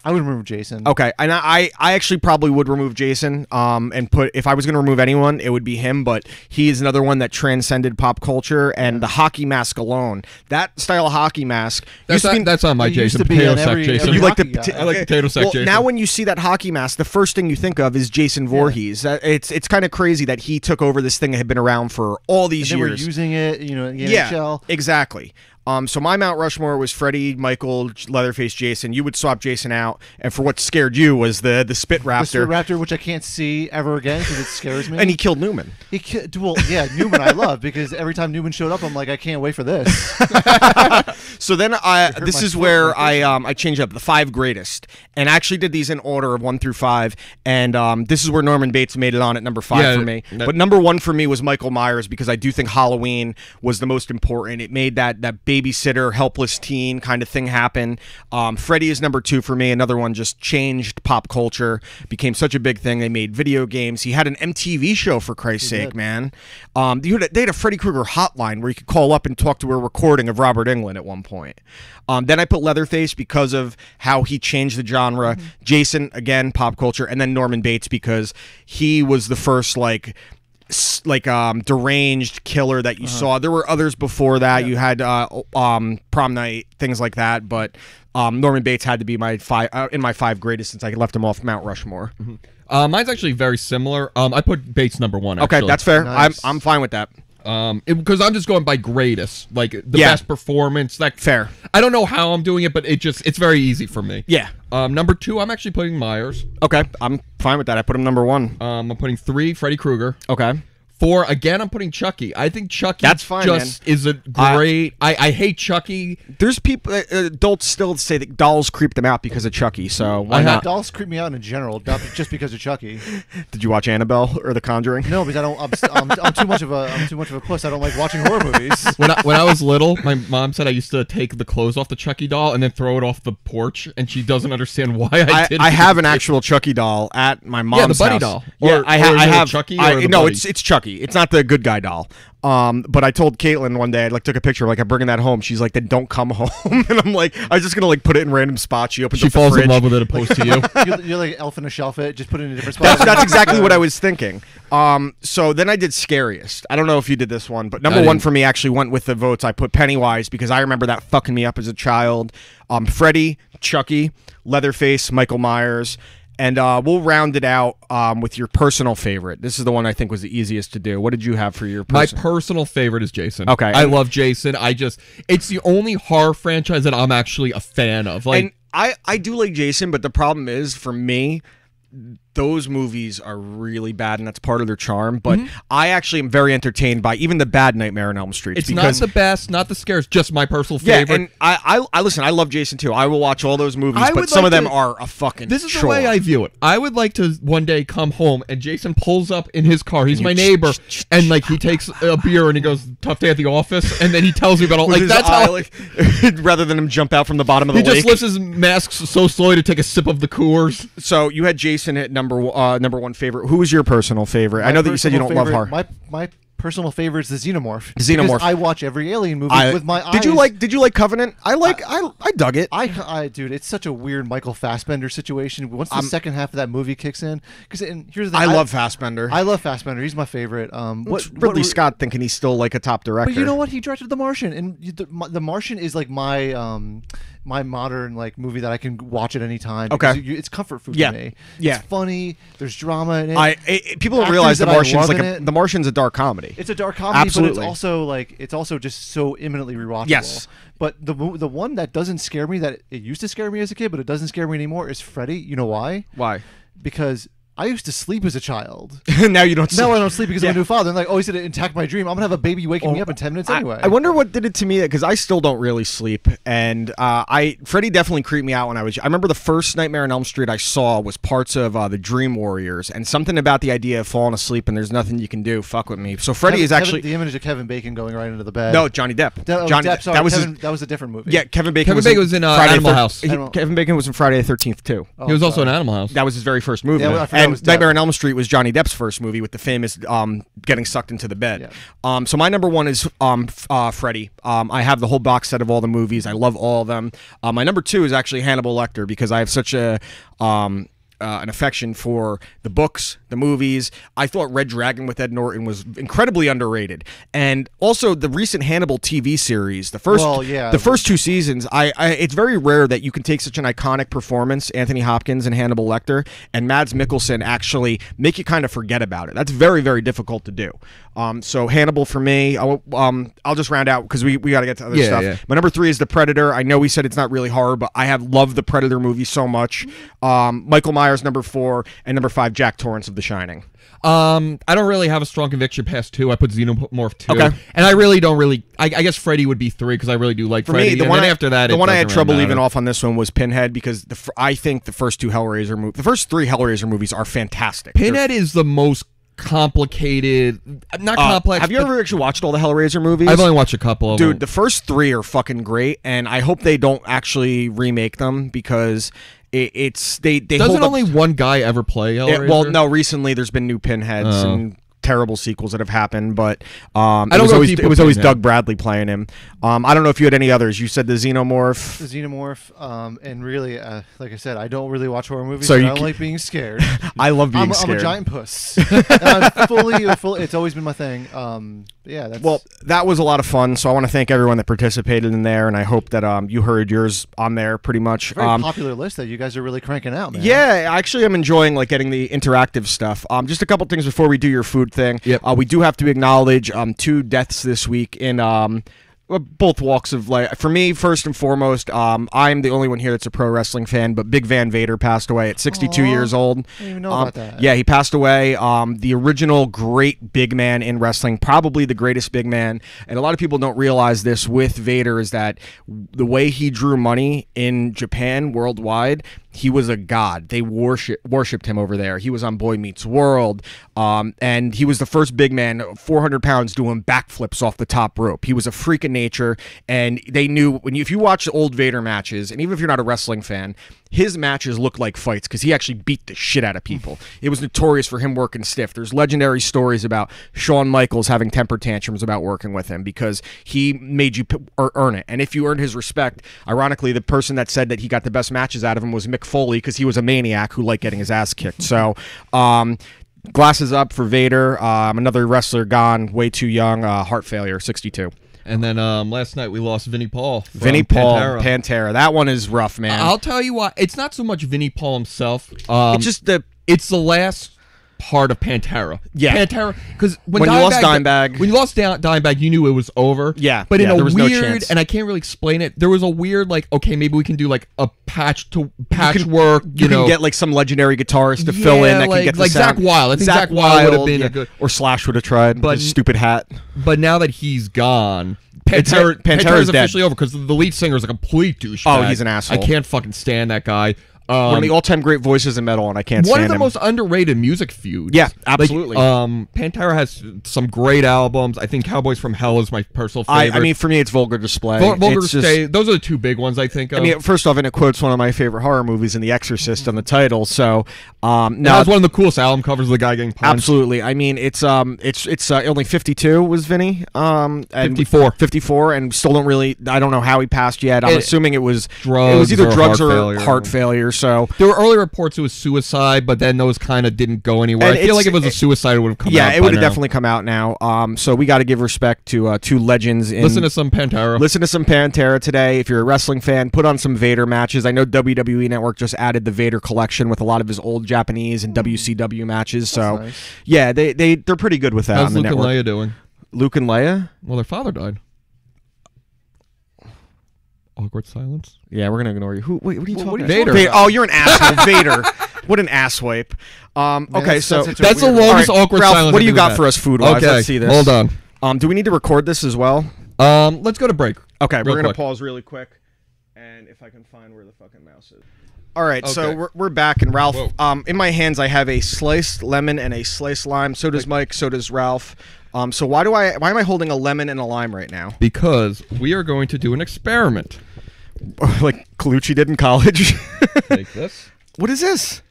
I would remove Jason. Okay, and I actually probably would remove Jason, and put, if I was going to remove anyone, it would be him, but he is another one that transcended pop culture, and the hockey mask alone, that style of hockey mask, That's on my It used Jason. to be Potato on sack every- Jason. every You like the hockey guy. I like potato sack well, Jason. now when you see that hockey mask, the first thing you think of is Jason Voorhees. It's kind of crazy that he took over this thing that had been around for all these They were years. using it, in the Yeah, NHL. exactly. So my Mount Rushmore was Freddy, Michael, Leatherface, Jason. You would swap Jason out, and for what scared you was the spit The raptor, Spit Raptor, which I can't see ever again because it scares me. and he killed Newman. Newman I love because every time Newman showed up, I'm like, I can't wait for this. So then this my is foot where like I changed up the 5 greatest, and I actually did these in order of 1 through 5, and this is where Norman Bates made it on at number 5 for me. But number 1 for me was Michael Myers because I do think Halloween was the most important. It made that babysitter, helpless teen kind of thing happen. Freddy is number 2 for me. Another one just changed pop culture, became such a big thing. They made video games. He had an MTV show, for Christ's sake, man. They had a Freddy Krueger hotline where you could call up and talk to a recording of Robert Englund at one point. Then I put Leatherface because of how he changed the genre. Jason, again, pop culture. And then Norman Bates because he was the first, deranged killer that you saw. There were others before that. You had Prom Night, things like that, but Norman Bates had to be my 5 greatest since I left him off Mount Rushmore. Mine's actually very similar. I put Bates number 1. Actually. Okay, that's fair. Nice. I'm fine with that. Because I'm just going by greatest, like the best performance. That Fair. I don't know how I'm doing it, but it's very easy for me. Yeah. Number 2, I'm actually putting Myers. Okay, I'm fine with that. I put him number 1. I'm putting 3, Freddy Krueger. Okay. 4, again, I'm putting Chucky. I think Chucky That's fine, just is a great... I hate Chucky. There's people, adults still say that dolls creep them out because of Chucky, so why not? Dolls creep me out in general, not just because of Chucky. Did you watch Annabelle or The Conjuring? No, because I don't. I'm too much of a puss. I don't like watching horror movies. When I was little, my mom said I used to take the clothes off the Chucky doll and then throw it off the porch, and she doesn't understand why I did it. I have an actual Chucky doll at my mom's the buddy house. doll. Yeah, I is it have Chucky or the no, buddy? it's Chucky. It's not the good guy doll. But I told Caitlin one day, I took a picture, I'm bringing that home. She's like, then don't come home. And I'm like, I was just gonna put it in random spots. She opens up the falls fridge. in love with it opposed to you. You're like elf in a shelf. It just put it in a different spot. That's exactly what I was thinking. So then I did scariest. I don't know if you did this one, but number I 1 didn't. for me actually went with the votes. I put Pennywise because I remember that fucking me up as a child. Freddy, Chucky, Leatherface, Michael Myers. And we'll round it out with your personal favorite. This is the one I think was the easiest to do. What did you have for your My personal? personal favorite is Jason. Okay. I love Jason. It's the only horror franchise that I'm actually a fan of. And I do like Jason, but the problem is for me, those movies are really bad, and that's part of their charm. But I actually am very entertained by even the bad Nightmare on Elm Street. it's not the best, not the scares, just my personal favorite. and I listen. I love Jason too. I will watch all those movies, I but would some like of them to- are a fucking. This is chore. the way I view it. I would like to one day come home and Jason pulls up in his car. He's my neighbor, and he takes a beer and he goes, "Tough day at the office," and then he tells me about all. With his That's eye, how. rather than him jump out from the bottom of the He lake. just lifts his mask so slowly to take a sip of the Coors. So you had Jason at number 1 favorite. Who was your personal favorite? I know that you said you don't love horror. My personal favorite is the Xenomorph. Xenomorph. Because I watch every Alien movie with my eyes. Did you like Covenant? I dug it. Dude, it's such a weird Michael Fassbender situation. Once the second half of that movie kicks in, here's the thing. I love Fassbender. I love Fassbender. He's my favorite. Ridley Scott thinking he's still a top director. But you know what? He directed The Martian, and The Martian is my modern movie that I can watch at any time. Okay. It's comfort food Yeah. to me. Yeah. It's funny. There's drama in it. People don't Actors realize The that I Martian's love in it. The Martian's a dark comedy. It's a dark comedy, Absolutely. but it's also just so imminently rewatchable. Yes. But the one that doesn't scare me, that it used to scare me as a kid, but it doesn't scare me anymore, is Freddy. You know why? Why? Because I used to sleep as a child. Now you don't sleep. Now I don't sleep because I'm a new father. And like, oh, he's going to attack my dream. I'm going to have a baby waking me up in 10 minutes anyway. I wonder what did it to me, because I still don't really sleep. And Freddy definitely creeped me out when I remember the first Nightmare on Elm Street I saw was parts of the Dream Warriors. And something about the idea of falling asleep and there's nothing you can do, fuck with me. So Freddy is actually... The image of Kevin Bacon going right into the bed. No, Johnny Depp. Depp, sorry, that was a different movie. Yeah, Kevin Bacon was in Animal House. Kevin Bacon was in Friday the 13th, too. Oh, he was also in Animal House. That was his very first movie. Yeah, I forgot it was and Nightmare on Elm Street was Johnny Depp's first movie with the famous getting sucked into the bed. Yeah. So my number one is Freddy. I have the whole box set of all the movies. I love all of them. My number two is actually Hannibal Lecter, because I have such an affection for the books, the movies. I thought Red Dragon with Ed Norton was incredibly underrated, and also the recent Hannibal TV series. The first two seasons. It's very rare that you can take such an iconic performance, Anthony Hopkins and Hannibal Lecter, and Mads Mikkelsen actually make you kind of forget about it. That's very, very difficult to do. So Hannibal for me. I'll just round out because we got to get to other stuff. Yeah. My number three is The Predator. I know we said it's not really horror, but I have loved the Predator movie so much. Michael Myers, number four, and number five, Jack Torrance of The Shining. I don't really have a strong conviction past two. I put Xenomorph 2. Okay. And I really don't really... I guess Freddy would be 3 because I really do like Freddy. The one after that, the one I had trouble leaving off on this one was Pinhead, because I think the first two Hellraiser movies... The first 3 Hellraiser movies are fantastic. Pinhead is the most complicated... Not complex. Have you ever actually watched all the Hellraiser movies? I've only watched a couple of them. Dude, the first 3 are fucking great, and I hope they don't actually remake them, because... They doesn't only one guy ever play Hellraiser? Well, no. Recently, there's been new Pinheads and terrible sequels that have happened, but it was always Doug Bradley playing him. I don't know if you had any others. You said the Xenomorph. And really, like I said, I don't really watch horror movies. So I don't like being scared. I love being scared. I'm a giant puss. I'm fully. It's always been my thing. That was a lot of fun. So I want to thank everyone that participated in there, and I hope that you heard yours on there pretty much. Very popular list that you guys are really cranking out, man. Yeah, actually, I'm enjoying getting the interactive stuff. Just a couple things before we do your food thing. Yep. We do have to acknowledge 2 deaths this week in both walks of life. For me, first and foremost, I'm the only one here that's a pro wrestling fan, but Big Van Vader passed away at 62 years old. I didn't even know about that. Yeah, he passed away. The original great big man in wrestling, probably the greatest big man. And a lot of people don't realize this with Vader, is that the way he drew money in Japan worldwide, he was a god. They worshipped him over there. He was on Boy Meets World, and he was the first big man, 400 pounds, doing backflips off the top rope. He was a freak of nature, and they knew if you watch old Vader matches, and even if you're not a wrestling fan, his matches look like fights because he actually beat the shit out of people. It was notorious for him working stiff. There's legendary stories about Shawn Michaels having temper tantrums about working with him because he made you earn it. And if you earned his respect, ironically, the person that said that he got the best matches out of him was Mick Foley, because he was a maniac who liked getting his ass kicked. So, glasses up for Vader. Another wrestler gone, way too young, heart failure, 62. And then last night we lost Vinnie Paul. Pantera. That one is rough, man. I'll tell you why. It's not so much Vinnie Paul himself. It's just it's the last part of Pantera. Yeah. Pantera, because when you lost Dimebag, you knew it was over. Yeah. But in a there was weird, no chance. and I can't really explain it, there was a weird, okay, maybe we can do a patchwork. You can get some legendary guitarist to fill in that can get the sound. Zakk Wylde. I think Zakk Wylde would have been a good. Or Slash would have tried. But his stupid hat. But now that he's gone, Pantera's officially over, because the lead singer is a complete douchebag. Oh, he's an asshole. I can't fucking stand that guy. One of the all-time great voices in metal, and I can't stand him. One of the most underrated music feuds. Yeah, absolutely. Pantera has some great albums. I think Cowboys from Hell is my personal favorite. I mean, for me, it's Vulgar Display. Vulgar Display. Those are the 2 big ones I think of. I mean, first off, and it quotes one of my favorite horror movies in The Exorcist on the title. So, that was one of the coolest album covers of the guy getting punched. Absolutely. I mean, it's only 52 was Vinny. 54, and still don't really. I don't know how he passed yet. I'm assuming it was drugs. It was either drugs or heart failure. So there were early reports it was suicide, but then those kind of didn't go anywhere. I feel like if it was a suicide, it would have come out. Yeah, it would have definitely come out now. So we got to give respect to 2 legends. Listen to some Pantera. Listen to some Pantera today. If you're a wrestling fan, put on some Vader matches. I know WWE Network just added the Vader collection with a lot of his old Japanese and WCW matches. So nice. Yeah, they're pretty good with that. How's on the Luke network. and Leia doing? Luke and Leia? Well, their father died. Awkward silence. Yeah, we're gonna ignore you. What are you talking about? Vader. Oh, you're an asshole, Vader. What an asswipe. Okay, so that's the weird- longest All right, awkward Ralph, silence. what do I you think got we've for had. us food-wise? Okay, Let's see this. hold on. Do we need to record this as well? Let's go to break. Okay, Real we're gonna quick. pause really quick, and if I can find where the fucking mouse is. All right, so Okay. we're back, and Ralph. Whoa. In my hands, I have a sliced lemon and a sliced lime. So does Mike. So does Ralph. So why am I holding a lemon and a lime right now? Because we are going to do an experiment. Like Colucci did in college. Take this. What is this?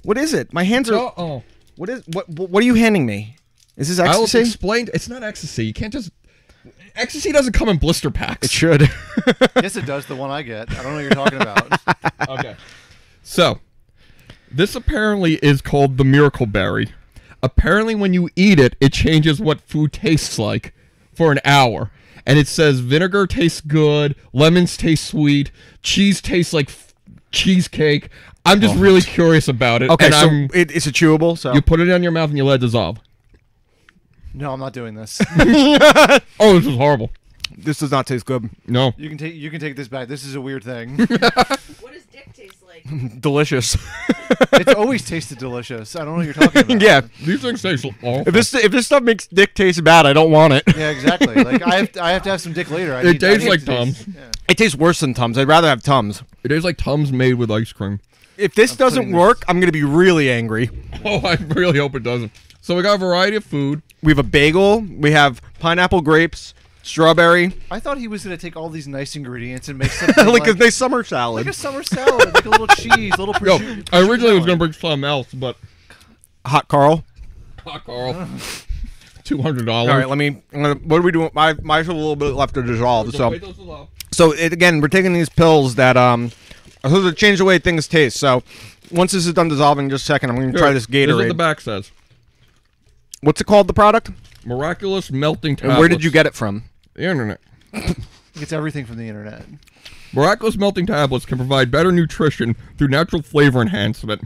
What is it? My hands are. Oh. What are you handing me? Is this I will ecstasy? explain. It's not ecstasy. You can't just. Ecstasy doesn't come in blister packs. It should. Yes, it does. The one I get. I don't know what you're talking about. Okay. So, this apparently is called the miracle berry. Apparently, when you eat it, it changes what food tastes like for an hour. And it says vinegar tastes good, lemons taste sweet, cheese tastes like cheesecake. I'm just really curious about it. Okay, and so it's a chewable. So you put it in your mouth and you let it dissolve. No, I'm not doing this. Oh, this is horrible. this does not taste good. No. You can take this back. This is a weird thing. What does dick taste like? Delicious. It's always tasted delicious. I don't know what you're talking about. Yeah. These things taste awful. If this stuff makes dick taste bad, I don't want it. Yeah, exactly. Like I have to have some dick later. It tastes like Tums. Yeah. It tastes worse than Tums. I'd rather have Tums. It tastes like Tums made with ice cream. If this doesn't putting this- work, I'm gonna be really angry. Oh, I really hope it doesn't. So we got a variety of food. We have a bagel. We have pineapple, grapes, strawberry, I thought he was gonna take all these nice ingredients and make something like a nice summer like salad. a summer salad, like a little cheese, a little Yo, prosciutto. I originally was gonna bring something else, but Hot Carl. Carl, $200. All right, what are we doing? Mine's a little bit left to dissolve. So, Wait, those are again, we're taking these pills that are supposed to change the way things taste. So, once this is done dissolving, in just a second, I'm going to try this This is what the Gatorade. back says. What's it called? The product? Miraculous melting And tablets. where did you get it from? The internet. It's everything from the internet. Miraculous melting tablets can provide better nutrition through natural flavor enhancement.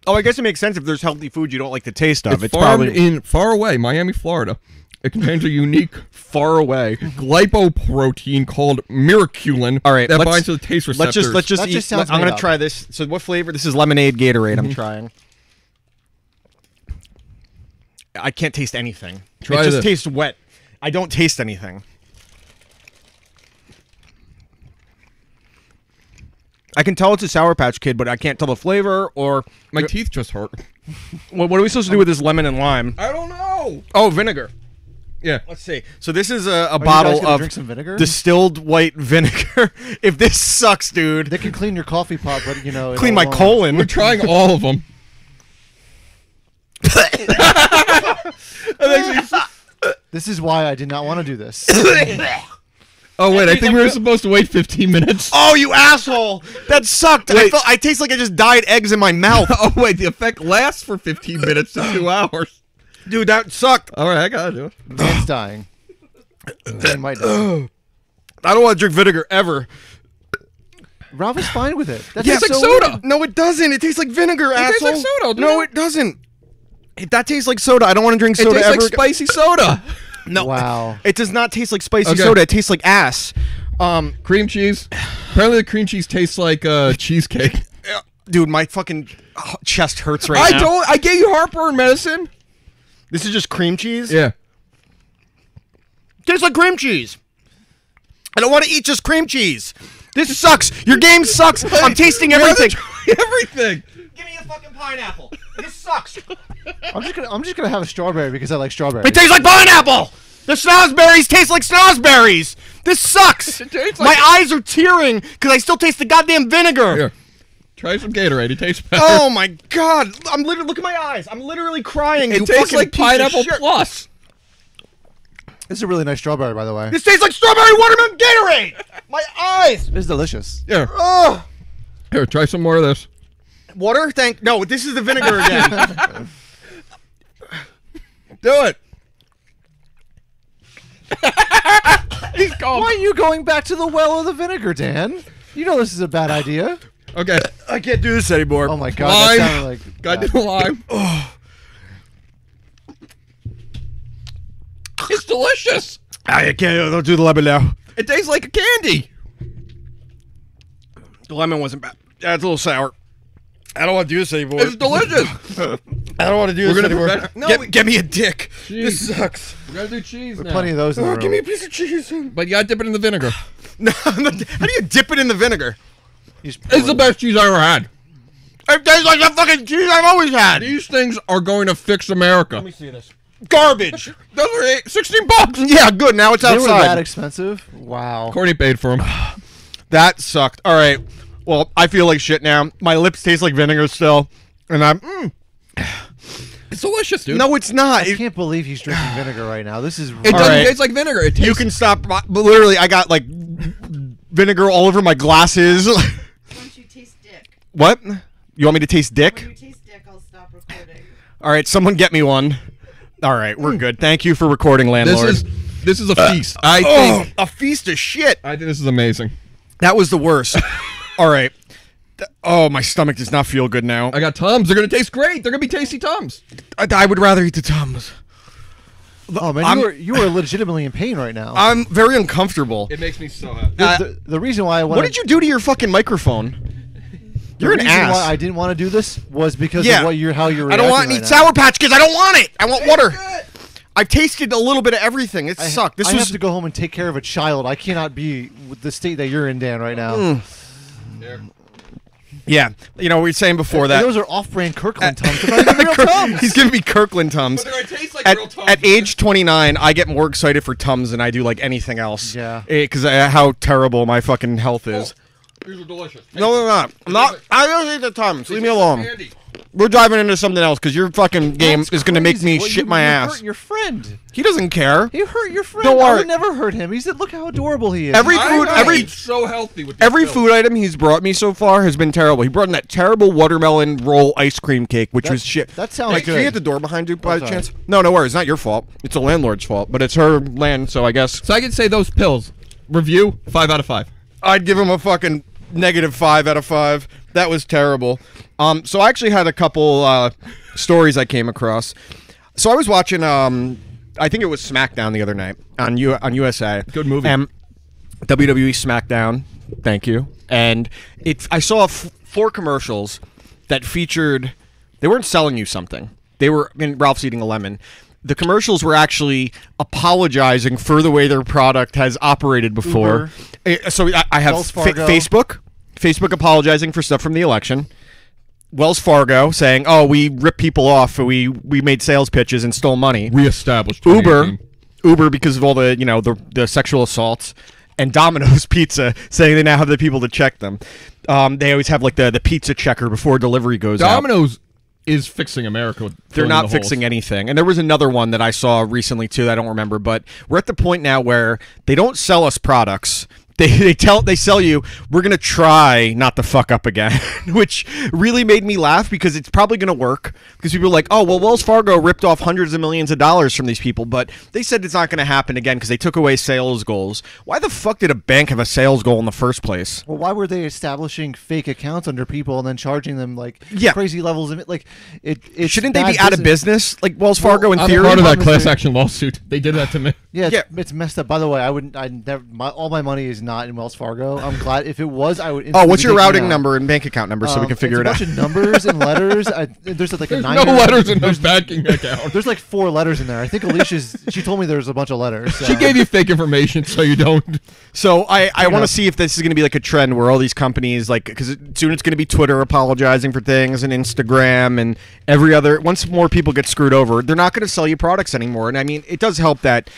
Oh, I guess it makes sense if there's healthy food you don't like the taste of. It's farmed in far away, Miami, Florida. It contains a unique far away. glypoprotein called miraculin. All right, that let's- binds to the taste receptors. Let's just That eat. just sounds I'm made gonna up. try this. So, what flavor? This is lemonade Gatorade. I'm trying. I can't taste anything. Try it just this. tastes wet. I don't taste anything. I can tell it's a Sour Patch Kid, but I can't tell the flavor or My teeth just hurt. what are we supposed to do with this lemon and lime? I don't know. Oh, vinegar. Yeah. Let's see. So this is a Are you guys bottle gonna of drink some vinegar? distilled white vinegar. If this sucks, dude, They can clean your coffee pot, but you know, clean my colon. We're trying all of them. This is why I did not want to do this. Oh, wait, I think we were supposed to wait 15 minutes. Oh, you asshole! That sucked. I taste like I just dyed eggs in my mouth. Oh, wait, the effect lasts for 15 minutes to 2 hours. Dude, that sucked. All right, I gotta do it. Man's dying. Man might die. I don't want to drink vinegar ever. Ralph is fine with it. That Tastes tastes like so soda. weird. No, it doesn't. It tastes like vinegar, tastes asshole. like soda, No, dude. it doesn't. That tastes like soda. I don't want to drink It soda tastes ever. like spicy soda. No, Wow. it does not taste like spicy Okay. soda. It tastes like ass. Cream cheese. Apparently, the cream cheese tastes like cheesecake. Dude, my fucking chest hurts right now. I gave you heartburn medicine. This is just cream cheese. Yeah. Tastes like cream cheese. I don't want to eat just cream cheese. This sucks. Your game sucks. I'm tasting everything. Everything. Give me a fucking pineapple. This sucks. I'm just gonna have a strawberry because I like strawberries. It tastes like pineapple. The snozberries taste like snozberries. This sucks. It tastes My like- eyes are tearing because I still taste the goddamn vinegar. Here. Try some Gatorade. It tastes better. Oh my god! I'm literally look at my eyes. I'm literally crying. it you tastes fucking like piece of Pineapple shit. Plus. This is a really nice strawberry, by the way. This tastes like strawberry watermelon Gatorade. My eyes. This is delicious. Here. Ugh. Here, try some more of this. Water? No, this is the vinegar again. Do it. He's gone. Why are you going back to the well of the vinegar, Dan? You know this is a bad idea. Okay. I can't do this anymore. Oh my god, Lime. that sounded like Got bad. the lime. It's delicious. I can't. Don't do the lemon now. It tastes like a candy. The lemon wasn't bad. Yeah, it's a little sour. I don't want to do this anymore. It's delicious. I don't want to do this anymore. Get me a dick. Cheese. This sucks. We're gonna do cheese There's now. plenty of those in the room. Give me a piece of cheese. But you gotta dip it in the vinegar. No, how do you dip it in the vinegar? You just pour It's the it. best cheese I ever had. It tastes like the fucking cheese I've always had. These things are going to fix America. See this. Garbage. Those are $16. Yeah, good. Now it's They were that outside. expensive? Wow. Courtney paid for them. That sucked. All right. Well, I feel like shit now. My lips taste like vinegar still, and I'm. It's delicious, dude. No, it's not. I can't believe he's drinking vinegar right now. This is It really- doesn't right. taste like vinegar. It tastes. You can stop. But literally, I got like vinegar all over my glasses. Once you taste dick. What? You want me to taste dick? When you taste dick, I'll stop recording. All right, someone get me one. All right, we're good. Thank you for recording, landlord. This is a feast. I Oh, think a feast of shit. I think this is amazing. That was the worst. All right. Oh, my stomach does not feel good now. I got Tums. They're gonna taste great. They're gonna be tasty Tums. I would rather eat the Tums. Oh man, you are legitimately in pain right now. I'm very uncomfortable. It makes me so happy. The reason why I wanted, What did you do to your fucking microphone? You're an reason ass. why I didn't want to do this was because Yeah. of how you're I reacting don't want any right now. Sour Patch Kids. I don't want it. I want water. I've tasted a little bit of everything. It sucked. This I was have to go home and take care of a child. I cannot be with the state that you're in, Dan, right now. yeah. You know what we were saying before And that. those are off-brand Kirkland Tums. They're not even real Tums. He's giving me Kirkland Tums. But they're gonna taste like At, real Tums. at age 29, I get more excited for Tums than I do like anything else. Yeah. Because how terrible my fucking health is. These are delicious. No, they're not. I'm not. I don't eat the Tums. Leave me alone. Candy. We're diving into something else because your fucking game That's is going to make me crazy. shit my you ass. hurt your friend. He doesn't care. You hurt your friend. Don't I worry. would never hurt him. He said, "Look how adorable he is." Every I food, know, every he's so healthy with this every film. food item he's brought me so far has been terrible. He brought in that terrible watermelon roll ice cream cake, which was shit. that sounds Hey, can good. you get the door behind you by sorry. chance? No, no worries. It's not your fault. It's the landlord's fault, but it's her land, so I guess So I can say those pills. Review 5 out of 5. I'd give him a fucking -5 out of 5. That was terrible. So I actually had a couple stories I came across. So I was watching, I think it was SmackDown the other night on USA. Good movie. WWE SmackDown. Thank you. And I saw 4 commercials that featured. They weren't selling you something. They were. I mean, Ralph's eating a lemon. The commercials were actually apologizing for the way their product has operated before. So I have Wells Fargo. Facebook apologizing for stuff from the election. Wells Fargo saying, "Oh, we ripped people off. We made sales pitches and stole money." Reestablished. Uber because of all the the sexual assaults, and Domino's Pizza saying they now have the people to check them. They always have like the pizza checker before delivery goes out. Domino's is fixing America. With They're filling not the holes. fixing anything. And there was another one that I saw recently too that I don't remember, but we're at the point now where they don't sell us products. They sell you, we're going to try not to fuck up again, which really made me laugh because it's probably going to work because people are like, "Oh, well, Wells Fargo ripped off hundreds of millions of dollars from these people," but they said it's not going to happen again because they took away sales goals. Why the fuck did a bank have a sales goal in the first place? Well, why were they establishing fake accounts under people and then charging them like Yeah. crazy levels of it? Like it Shouldn't they be out of business like Wells Fargo in I'm theory? part of that Obviously- class action lawsuit. They did that to me. Yeah, it's messed up. By the way, all my money is not in Wells Fargo. I'm glad if it was, I would. Oh, what's your instantly take routing it out. number and bank account number so we can figure it out? It's a bunch of numbers and letters. There's like a There's 9 no letters in those banking account. There's like 4 letters in there. I think she told me there's a bunch of letters. So. She gave you fake information so you don't. So I want know. to see if this is going to be like a trend where all these companies, like, because soon it's going to be Twitter apologizing for things and Instagram and every other. Once more people get screwed over, they're not going to sell you products anymore. And I mean, it does help that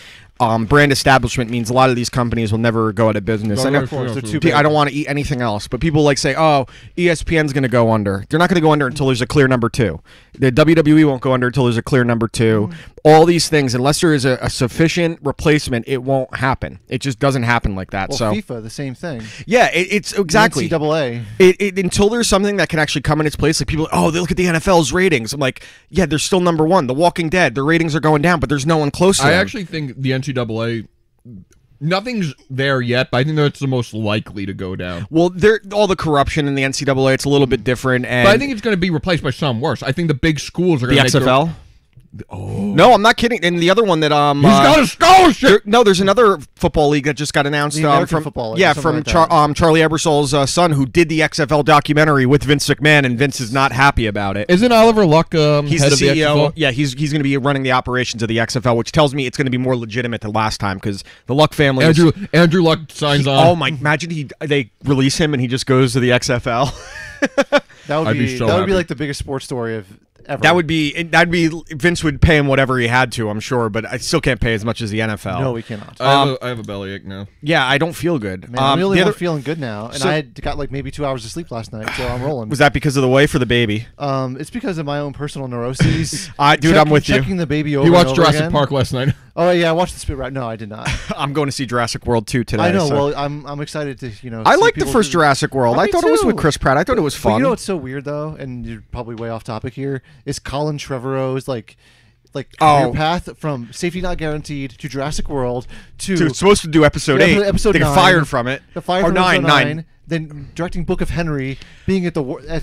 brand establishment means a lot of these companies will never go out of business. No, I know of course, they're too big. I don't want to eat anything else, but people like say, "Oh, ESPN's going to go under." They're not going to go under until there's a clear number 2. The WWE won't go under until there's a clear number 2. All these things, unless there is a sufficient replacement, it won't happen. It just doesn't happen like that. Well, so FIFA, the same thing. yeah, it's exactly. NCAA. Until there's something that can actually come in its place, like people, they look at the NFL's ratings. I'm like, yeah, they're still number 1. The Walking Dead, their ratings are going down, but there's no one close to I them. actually think the NCAA. Nothing's there yet, but I think that's the most likely to go down. Well, all the corruption in the NCAA, it's a little bit different. And But I think it's going to be replaced by something worse. I think the big schools are the going to XFL. No, I'm not kidding. And the other one that He's got a scholarship. there's another football league that just got announced. The American from Football League, yeah, something from like that. Charlie Ebersol's son, who did the XFL documentary with Vince McMahon, and Vince is not happy about it. Isn't Oliver Luck He's head the of the CEO. XFL? Yeah, he's going to be running the operations of the XFL, which tells me it's going to be more legitimate than last time because the Luck family. Andrew Luck signs on. Oh my! Imagine they release him and he just goes to the XFL. That would I'd be be so that would happy. be like the biggest sports story of ever. That'd be Vince would pay him whatever he had to, I'm sure, but I still can't pay as much as the NFL. No, we cannot. I have a bellyache now. Yeah, I don't feel good. Man, I'm really the other, feeling good now, and So- I got like maybe 2 hours of sleep last night, so I'm rolling. was that because of the wife or the baby? It's because of my own personal neuroses. Dude, I'm with you. Checking the baby over. He and watched over Jurassic again. Park last night. Oh yeah, I watched the Spit Right. No, I did not. I'm going to see Jurassic World 2 today. I know. so- Well, I'm excited to I see liked the people first do- Jurassic World. Me I thought it was with too. Chris Pratt. I thought it was But fun. you know what's so weird though, and you're probably way off topic here, is Colin Trevorrow's like career Oh. path from Safety Not Guaranteed to Jurassic World to It's supposed to do episode Yeah, 8. episode they got 9. fired from it. The Fire or from 9, episode 9. Then directing Book of Henry, being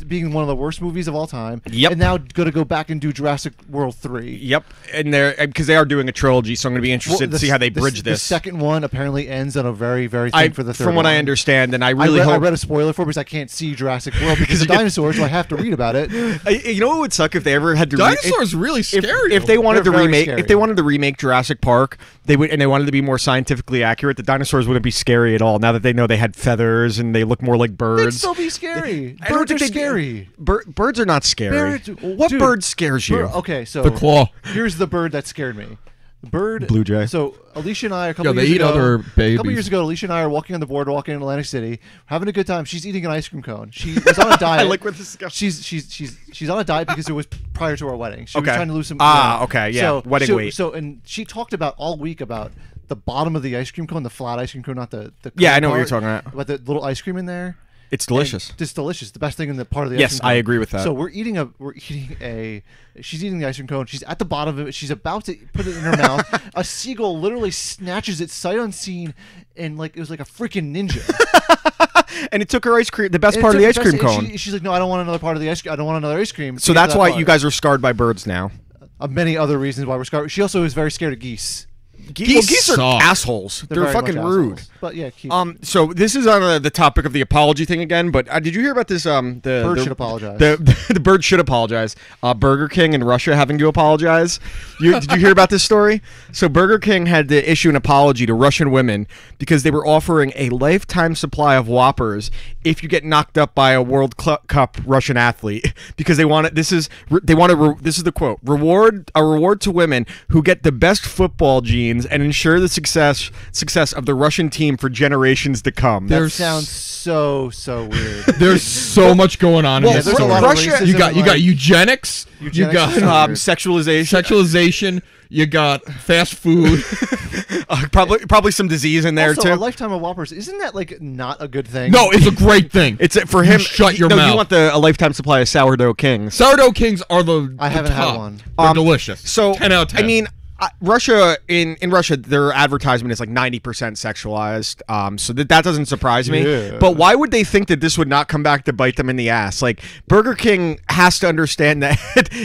being one of the worst movies of all time. Yep. And now going to go back and do Jurassic World 3. Yep, and they're because they are doing a trilogy, so I'm going to be interested to see how they bridge The this. second one apparently ends on a very, very thing for the third from what I one. understand, and I I really read, I hope. read a spoiler for it because I can't see Jurassic World because of dinosaurs, so I have to read about it. You know what would suck if they ever had to Dinosaurs really if, scary. if they wanted They're to very remake scary. if they wanted to remake Jurassic Park, they would, and they wanted to be more scientifically accurate. The dinosaurs wouldn't be scary at all. Now that they know they had feathers and they look more like They'd birds. still be scary. I don't Birds are think they'd- scary. Birds are not scary. Birds- What dude, bird scares you? Okay, so the claw. here's the bird that scared me. The bird. Blue jay. So Alicia and I, a couple Yeah, they years eat ago, other a couple babies. years ago, Alicia and I are walking on the boardwalk in Atlantic City, having a good time. She's eating an ice cream cone. She was on a diet. I like what this is. She's on a diet because it was prior to our wedding. She was Okay. trying to lose some. Okay, yeah, So, wedding weight. So and she talked about all week about the bottom of the ice cream cone, the flat ice cream cone, not the Yeah, cone I know what you're part, talking about. But the little ice cream in there. It's delicious. It's delicious. The best thing in the part of the Yes, ice cream cone. I agree with that. So she's eating the ice cream cone. She's at the bottom of it. She's about to put it in her mouth. A seagull literally snatches it sight unseen, and like it was like a freaking ninja. And it took her ice cream, the best And part it of the took ice cream best- and cone. she's like, no, I don't want another part of the ice cream. I don't want another ice cream. So that's why you guys are scarred by birds now. Many other reasons why we're scarred. She also is very scared of geese. Geese are suck. assholes. They're very fucking much rude. assholes. But yeah, keep. So this is on the topic of the apology thing again. But did you hear about this? The Bird the- should apologize. The bird should apologize. Burger King in Russia having to apologize. Did you hear about this story? So Burger King had to issue an apology to Russian women because they were offering a lifetime supply of Whoppers if you get knocked up by a World Cup Russian athlete because they wanted. This is the quote: reward to women who get the best football genes and ensure the success of the Russian team for generations to come. that sounds so weird. There's so much going on Well, in this there's a story. lot of Russia- racism You got and, like, eugenics. Eugenics You is got so weird. Sexualization. sexualization. You got fast food. Probably some disease in there also, too. a lifetime of Whoppers, isn't that like not a good thing? No, it's a great thing. It's for him. shut your no, mouth. You want a lifetime supply of sourdough kings. Sourdough Kings are I haven't had top. one. They're delicious. So 10 out of 10. I mean, Russia in Russia, their advertisement is like 90% sexualized. So that doesn't surprise me. Yeah. But why would they think that this would not come back to bite them in the ass? Like Burger King has to understand that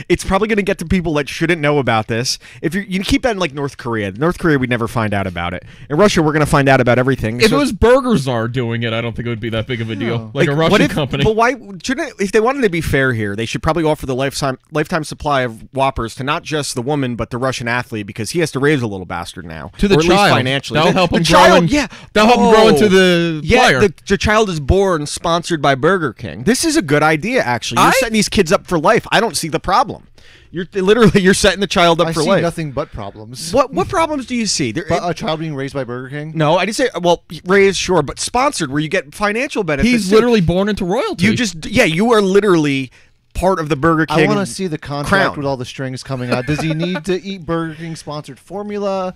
it's probably going to get to people that shouldn't know about this. If you keep that in like North Korea, we'd never find out about it. In Russia, we're going to find out about everything. if So- it was Burger Czar doing it, I don't think it would be that big of a deal. No. Like a what Russian if- company. But why shouldn't? If they wanted to be fair here, they should probably offer the lifetime supply of Whoppers to not just the woman but the Russian athlete because he has to raise a little bastard now To the or at least child. financially. That'll The- help the him child, grow in- yeah, that'll help him grow into the player. The child is born sponsored by Burger King. This is a good idea, actually. You're I- setting these kids up for life. I don't see the problem. You're setting the child up I for see life. nothing but problems. What problems do you see? But a child being raised by Burger King? No, I didn't say. Well, raised, sure, but sponsored, where you get financial benefits. He's too. literally born into royalty. You are literally part of the Burger King. I want to see the contract crown. with all the strings coming out. Does he need to eat Burger King sponsored formula?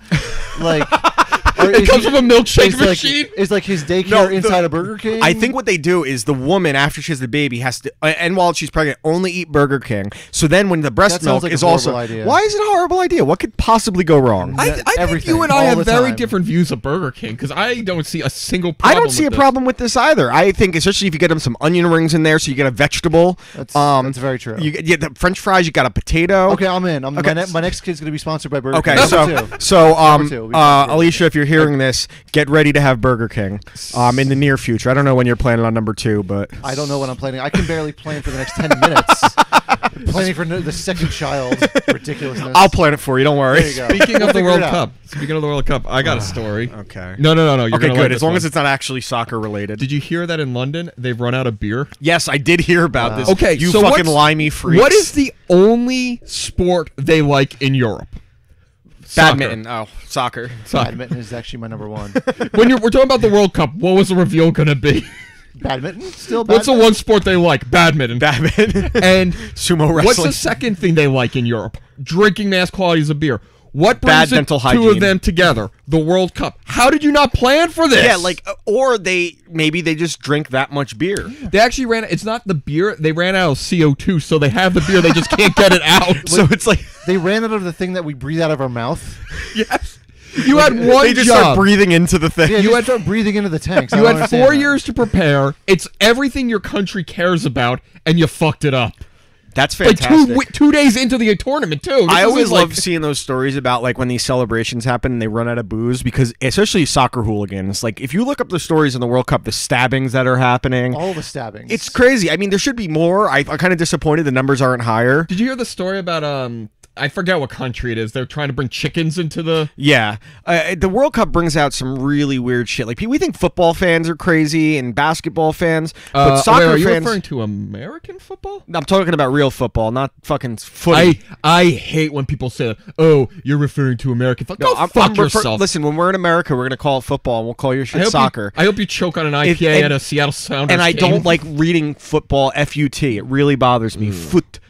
Like, It comes from a milkshake machine. It's like his daycare No, inside a Burger King. I think what they do is the woman, after she has the baby, has to, and while she's pregnant, only eat Burger King. So then when the breast That sounds milk like a is horrible also, idea. why is it a horrible idea? What could possibly go wrong? I think Everything, you and I all have the very time. different views of Burger King because I don't see a single I problem don't see a with this. problem with this either. I think, especially if you get them some onion rings in there, so you get a vegetable. That's very true. You get the French fries. You got a potato. Okay, I'm in. Okay. My next kid's gonna be sponsored by Burger Okay, King. so Number two. so Number two, we talked about Alicia, if you're hearing this, get ready to have Burger King in the near future. I don't know when you're planning on number 2, but I don't know when I'm planning. I can barely plan for the next 10 minutes. Planning for the second child. Ridiculousness. I'll plan it for you. Don't worry. There you go. Speaking of the Figure it World out. Cup, I got a story. Okay. No. You're Okay, gonna good. like As long as it's not actually soccer related. Did you hear that in London they've run out of beer? Yes, I did hear about this. Okay, you so fucking what's- limey freaks. What is the only sport they like in Europe? Soccer. badminton? Oh, soccer. Soccer. Badminton is actually my number one. When we're talking about the World Cup, what was the reveal going to be? Badminton? Still What's the badminton? one sport they like? Badminton. Badminton And sumo wrestling. what's the second thing they like in Europe? Drinking mass quantities of beer. What Bad brings dental two of hygiene. them together? The World Cup. How did you not plan for this? Yeah, like, or maybe they just drink that much beer. They actually ran. It's not the beer. They ran out of CO2, so they have the beer. They just can't get it out. So it's like They ran out of the thing that we breathe out of our mouth. Yes. You had one they just job. start breathing into the thing. Yeah, You you had- start breathing into the tanks. I You don't had understand 4 that. years to prepare. It's everything your country cares about, and you fucked it up. That's Like fantastic. 2 days into the tournament too. This I always isn't like- love seeing those stories about like when these celebrations happen and they run out of booze, because especially soccer hooligans. Like if you look up the stories in the World Cup, the stabbings that are happening, All the stabbings. it's crazy. I mean, there should be more. I'm kind of disappointed the numbers aren't higher. Did you hear the story about I forget what country it is. They're trying to bring chickens into the. Yeah, the World Cup brings out some really weird shit. Like we think football fans are crazy and basketball fans, but soccer wait, are you fans. referring to American football? I'm talking about real football, not fucking footy. I hate when people say, "Oh, you're referring to American football." Go I'm fuck refer- yourself. Listen, when we're in America, we're gonna call it football, and we'll call your shit soccer. I hope you choke on an IPA If- and- at a Seattle Sounders And I game. don't like reading football FUT. It really bothers me. Foot.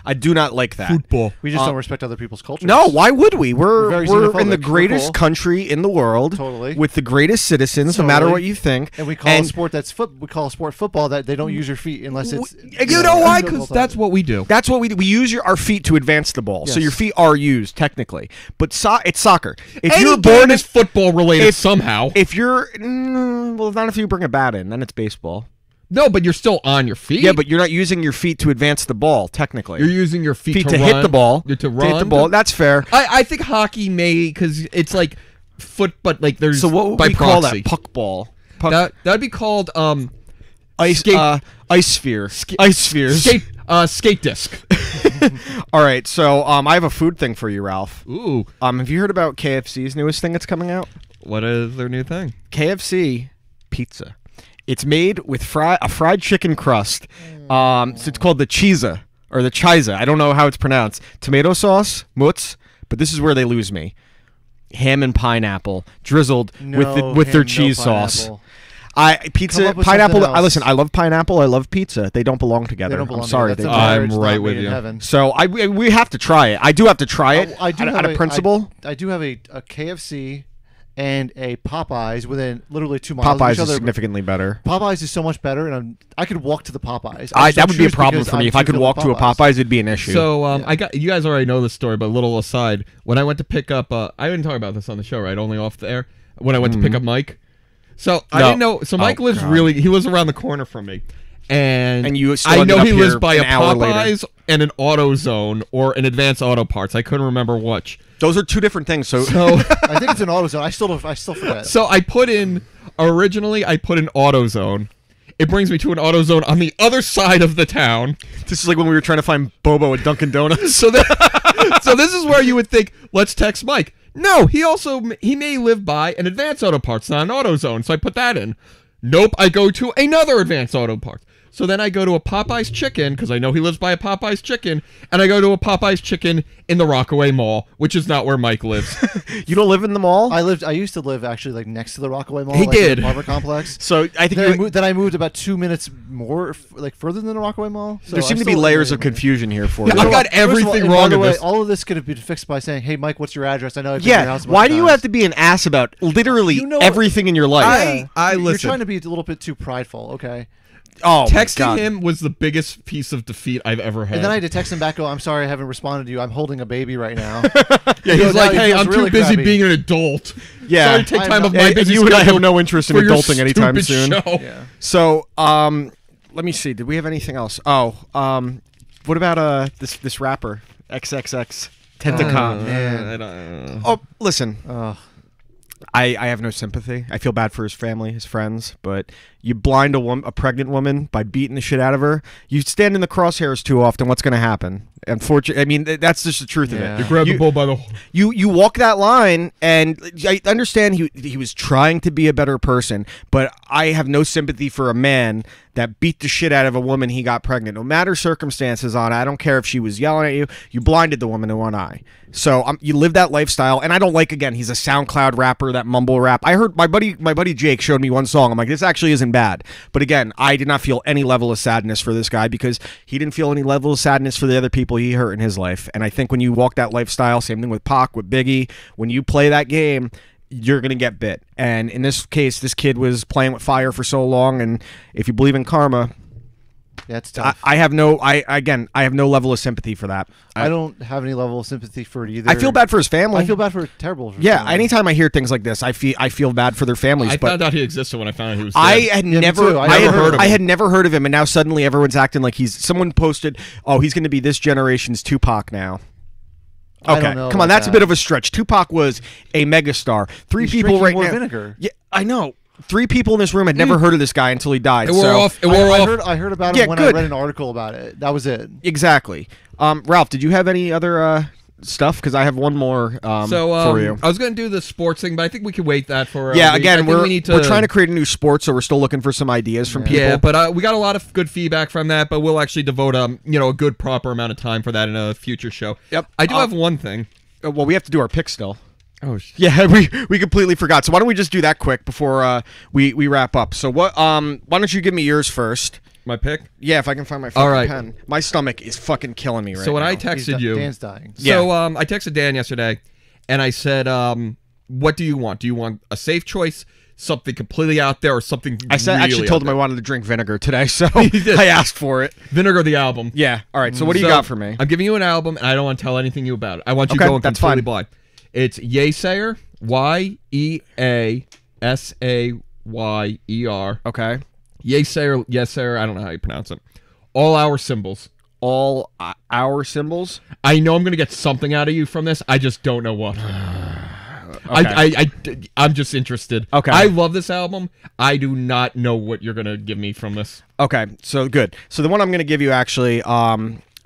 I do not like that. football. we just don't respect other people's cultures. No, why would we? We're very We're in the xenophobic. greatest We're cool. country in the world, Totally. with the greatest citizens, no matter Totally. what you think. And we call a sport we call a sport football that they don't use your feet unless it's. You know why? the whole Because time. that's what we do. That's what we do. We use our feet to advance the ball. So Yes. your feet are used technically, but it's soccer. If Any you're game born is football related if- somehow. if you're well, not if you bring a bat in, then it's baseball. No, but you're still on your feet. Yeah, but you're not using your feet to advance the ball technically. you're using your feet, feet to to run, hit the ball. To run. hit the ball. That's fair. I think hockey may because it's like foot, but like there's So what would by we call proxy. that? Puck ball. Puck, That'd be called ice skate- ice sphere. Ice spheres. skate disc. All right, so I have a food thing for you, Ralph. Ooh, Have you heard about KFC's newest thing that's coming out? what is their new thing? KFC pizza. It's made with a fried chicken crust. So it's called the Chiza or the Chiza. I don't know how it's pronounced. Tomato sauce, mutz, but this is where they lose me. Ham and pineapple drizzled with their cheese sauce. pineapple. I pizza Come up with pineapple. something else. Listen, I love pineapple. I love pizza. They don't belong together. They don't belong I'm sorry. together. They That's a don't. I'm marriage right not with made in you. heaven. So we have to try it. I do have to try it. I do out have of principle. I do have a KFC and a Popeyes within literally 2 miles of Popeyes each is other. significantly better. Popeyes is so much better, and I could walk to the Popeyes. That would be a problem for me. If I could walk to a Popeyes, it'd be an issue. So you guys already know the story, but a little aside. When I went to pick up, I didn't talk about this on the show, right? Only off the air. When I went to pick up Mike, so I No. didn't know. So Mike lives God. he lives around the corner from me, and you still I ended know up he here lives by a an hour later. Popeyes and an AutoZone or an Advanced Auto Parts. I couldn't remember which. Those are two different things. So So I think it's an AutoZone. I still forget. so I put in AutoZone. It brings me to an AutoZone on the other side of the town. this is like when we were trying to find Bobo at Dunkin' Donuts. So this is where you would think, let's text Mike. No, he may live by an Advanced Auto Parts, not an AutoZone. So I put that in. Nope, I go to another Advanced Auto Parts. So then I go to a Popeye's Chicken, because I know he lives by a Popeye's Chicken, and I go to a Popeye's Chicken in the Rockaway Mall, which is not where Mike lives. You don't live in the mall? I used to live actually like next to the Rockaway Mall. He like, did. in the apartment complex. So I think Then I moved about 2 minutes more, like further than the Rockaway Mall. So there seem to be layers of confusion here for you. I've got everything and wrong by the in way, this. all of this could have been fixed by saying, "Hey, Mike, what's your address? I know I've been to your house a bunch Why of do you times." have to be an ass about literally You know- everything in your life? You're listen. trying to be a little bit too prideful, okay? Oh, my Texting God. him was the biggest piece of defeat I've ever had. And then I had to text him back, "Oh, I'm sorry, I haven't responded to you. I'm holding a baby right now." Yeah, he's now like, he hey, feels I'm really too busy crappy. being an adult. Yeah. Sorry to take I'm time not- off my And busy you and I have schedule no interest in for your adulting anytime stupid soon. show. Yeah. So, let me see. Did we have anything else? Oh, what about this rapper XXX Tentacon? man. I don't, Oh, listen. Ugh. I have no sympathy. I feel bad for his family, his friends, but you blind a pregnant woman by beating the shit out of her. You stand in the crosshairs too often. What's going to happen? Unfortunately, I mean that's just the truth of Yeah. it. you grab the bull by the... You walk that line, and I understand he was trying to be a better person, but I have no sympathy for a man that beat the shit out of a woman he got pregnant. No matter circumstances on it, I don't care if she was yelling at you. You blinded the woman in one eye. So you live that lifestyle, and I don't like. Again, he's a SoundCloud rapper, that mumble rap. I heard my buddy Jake showed me one song. I'm like, this actually isn't bad. But again, I did not feel any level of sadness for this guy because he didn't feel any level of sadness for the other people he hurt in his life. And I think when you walk that lifestyle, same thing with Pac, with Biggie, when you play that game, you're going to get bit. And in this case, this kid was playing with fire for so long, and if you believe in karma, Yeah, it's tough. I have no level of sympathy for that. I don't have any level of sympathy for it either. I feel bad for his family. I feel bad for terrible. For his Yeah, family. anytime I hear things like this, I feel bad for their families. I but found out he existed when I found out he was dead. I had me never, too. I, I had, never heard of I him. had never heard of him, and now suddenly everyone's acting like he's. Someone posted, "Oh, he's going to be this generation's Tupac now." I Okay, don't know come on, about that's a that. bit of a stretch. Tupac was a megastar. Three He's people drinking right more now. vinegar. Yeah, I know. 3 people in this room had never heard of this guy until he died. It wore so off. It wore off. I heard about Yeah, him when good. I read an article about it. That was it. exactly. Ralph, did you have any other stuff? Because I have one more for you. I was going to do the sports thing, but I think we can wait that for. Yeah, I again, think we're we need we're trying to create a new sport, so we're still looking for some ideas from people. Yeah, but we got a lot of good feedback from that, but we'll actually devote a good proper amount of time for that in a future show. Yep. I do have one thing. Well, we have to do our pick still. Oh, Yeah, we completely forgot. So why don't we just do that quick before we wrap up? So what? Why don't you give me yours first? my pick. Yeah, if I can find my fucking All right. pen. My stomach is fucking killing me right So when now. I texted you, Dan's dying. so I texted Dan yesterday, and I said, "What do you want? Do you want a safe choice, something completely out there, or something?" I said really actually told out him I there? wanted to drink vinegar today, so did. I asked for it. Vinegar the album. Yeah. All right. So what do you So, got for me? I'm giving you an album, and I don't want to tell anything you about it. I want you Okay, going that's completely fine. blind. It's Yeasayer, Yeasayer. Okay. Yeasayer, I don't know how you pronounce it. All Our Symbols. All our symbols. I know I'm going to get something out of you from this. I just don't know what. I'm just interested. Okay. I love this album. I do not know what you're going to give me from this. Okay, so good. So the one I'm going to give you actually,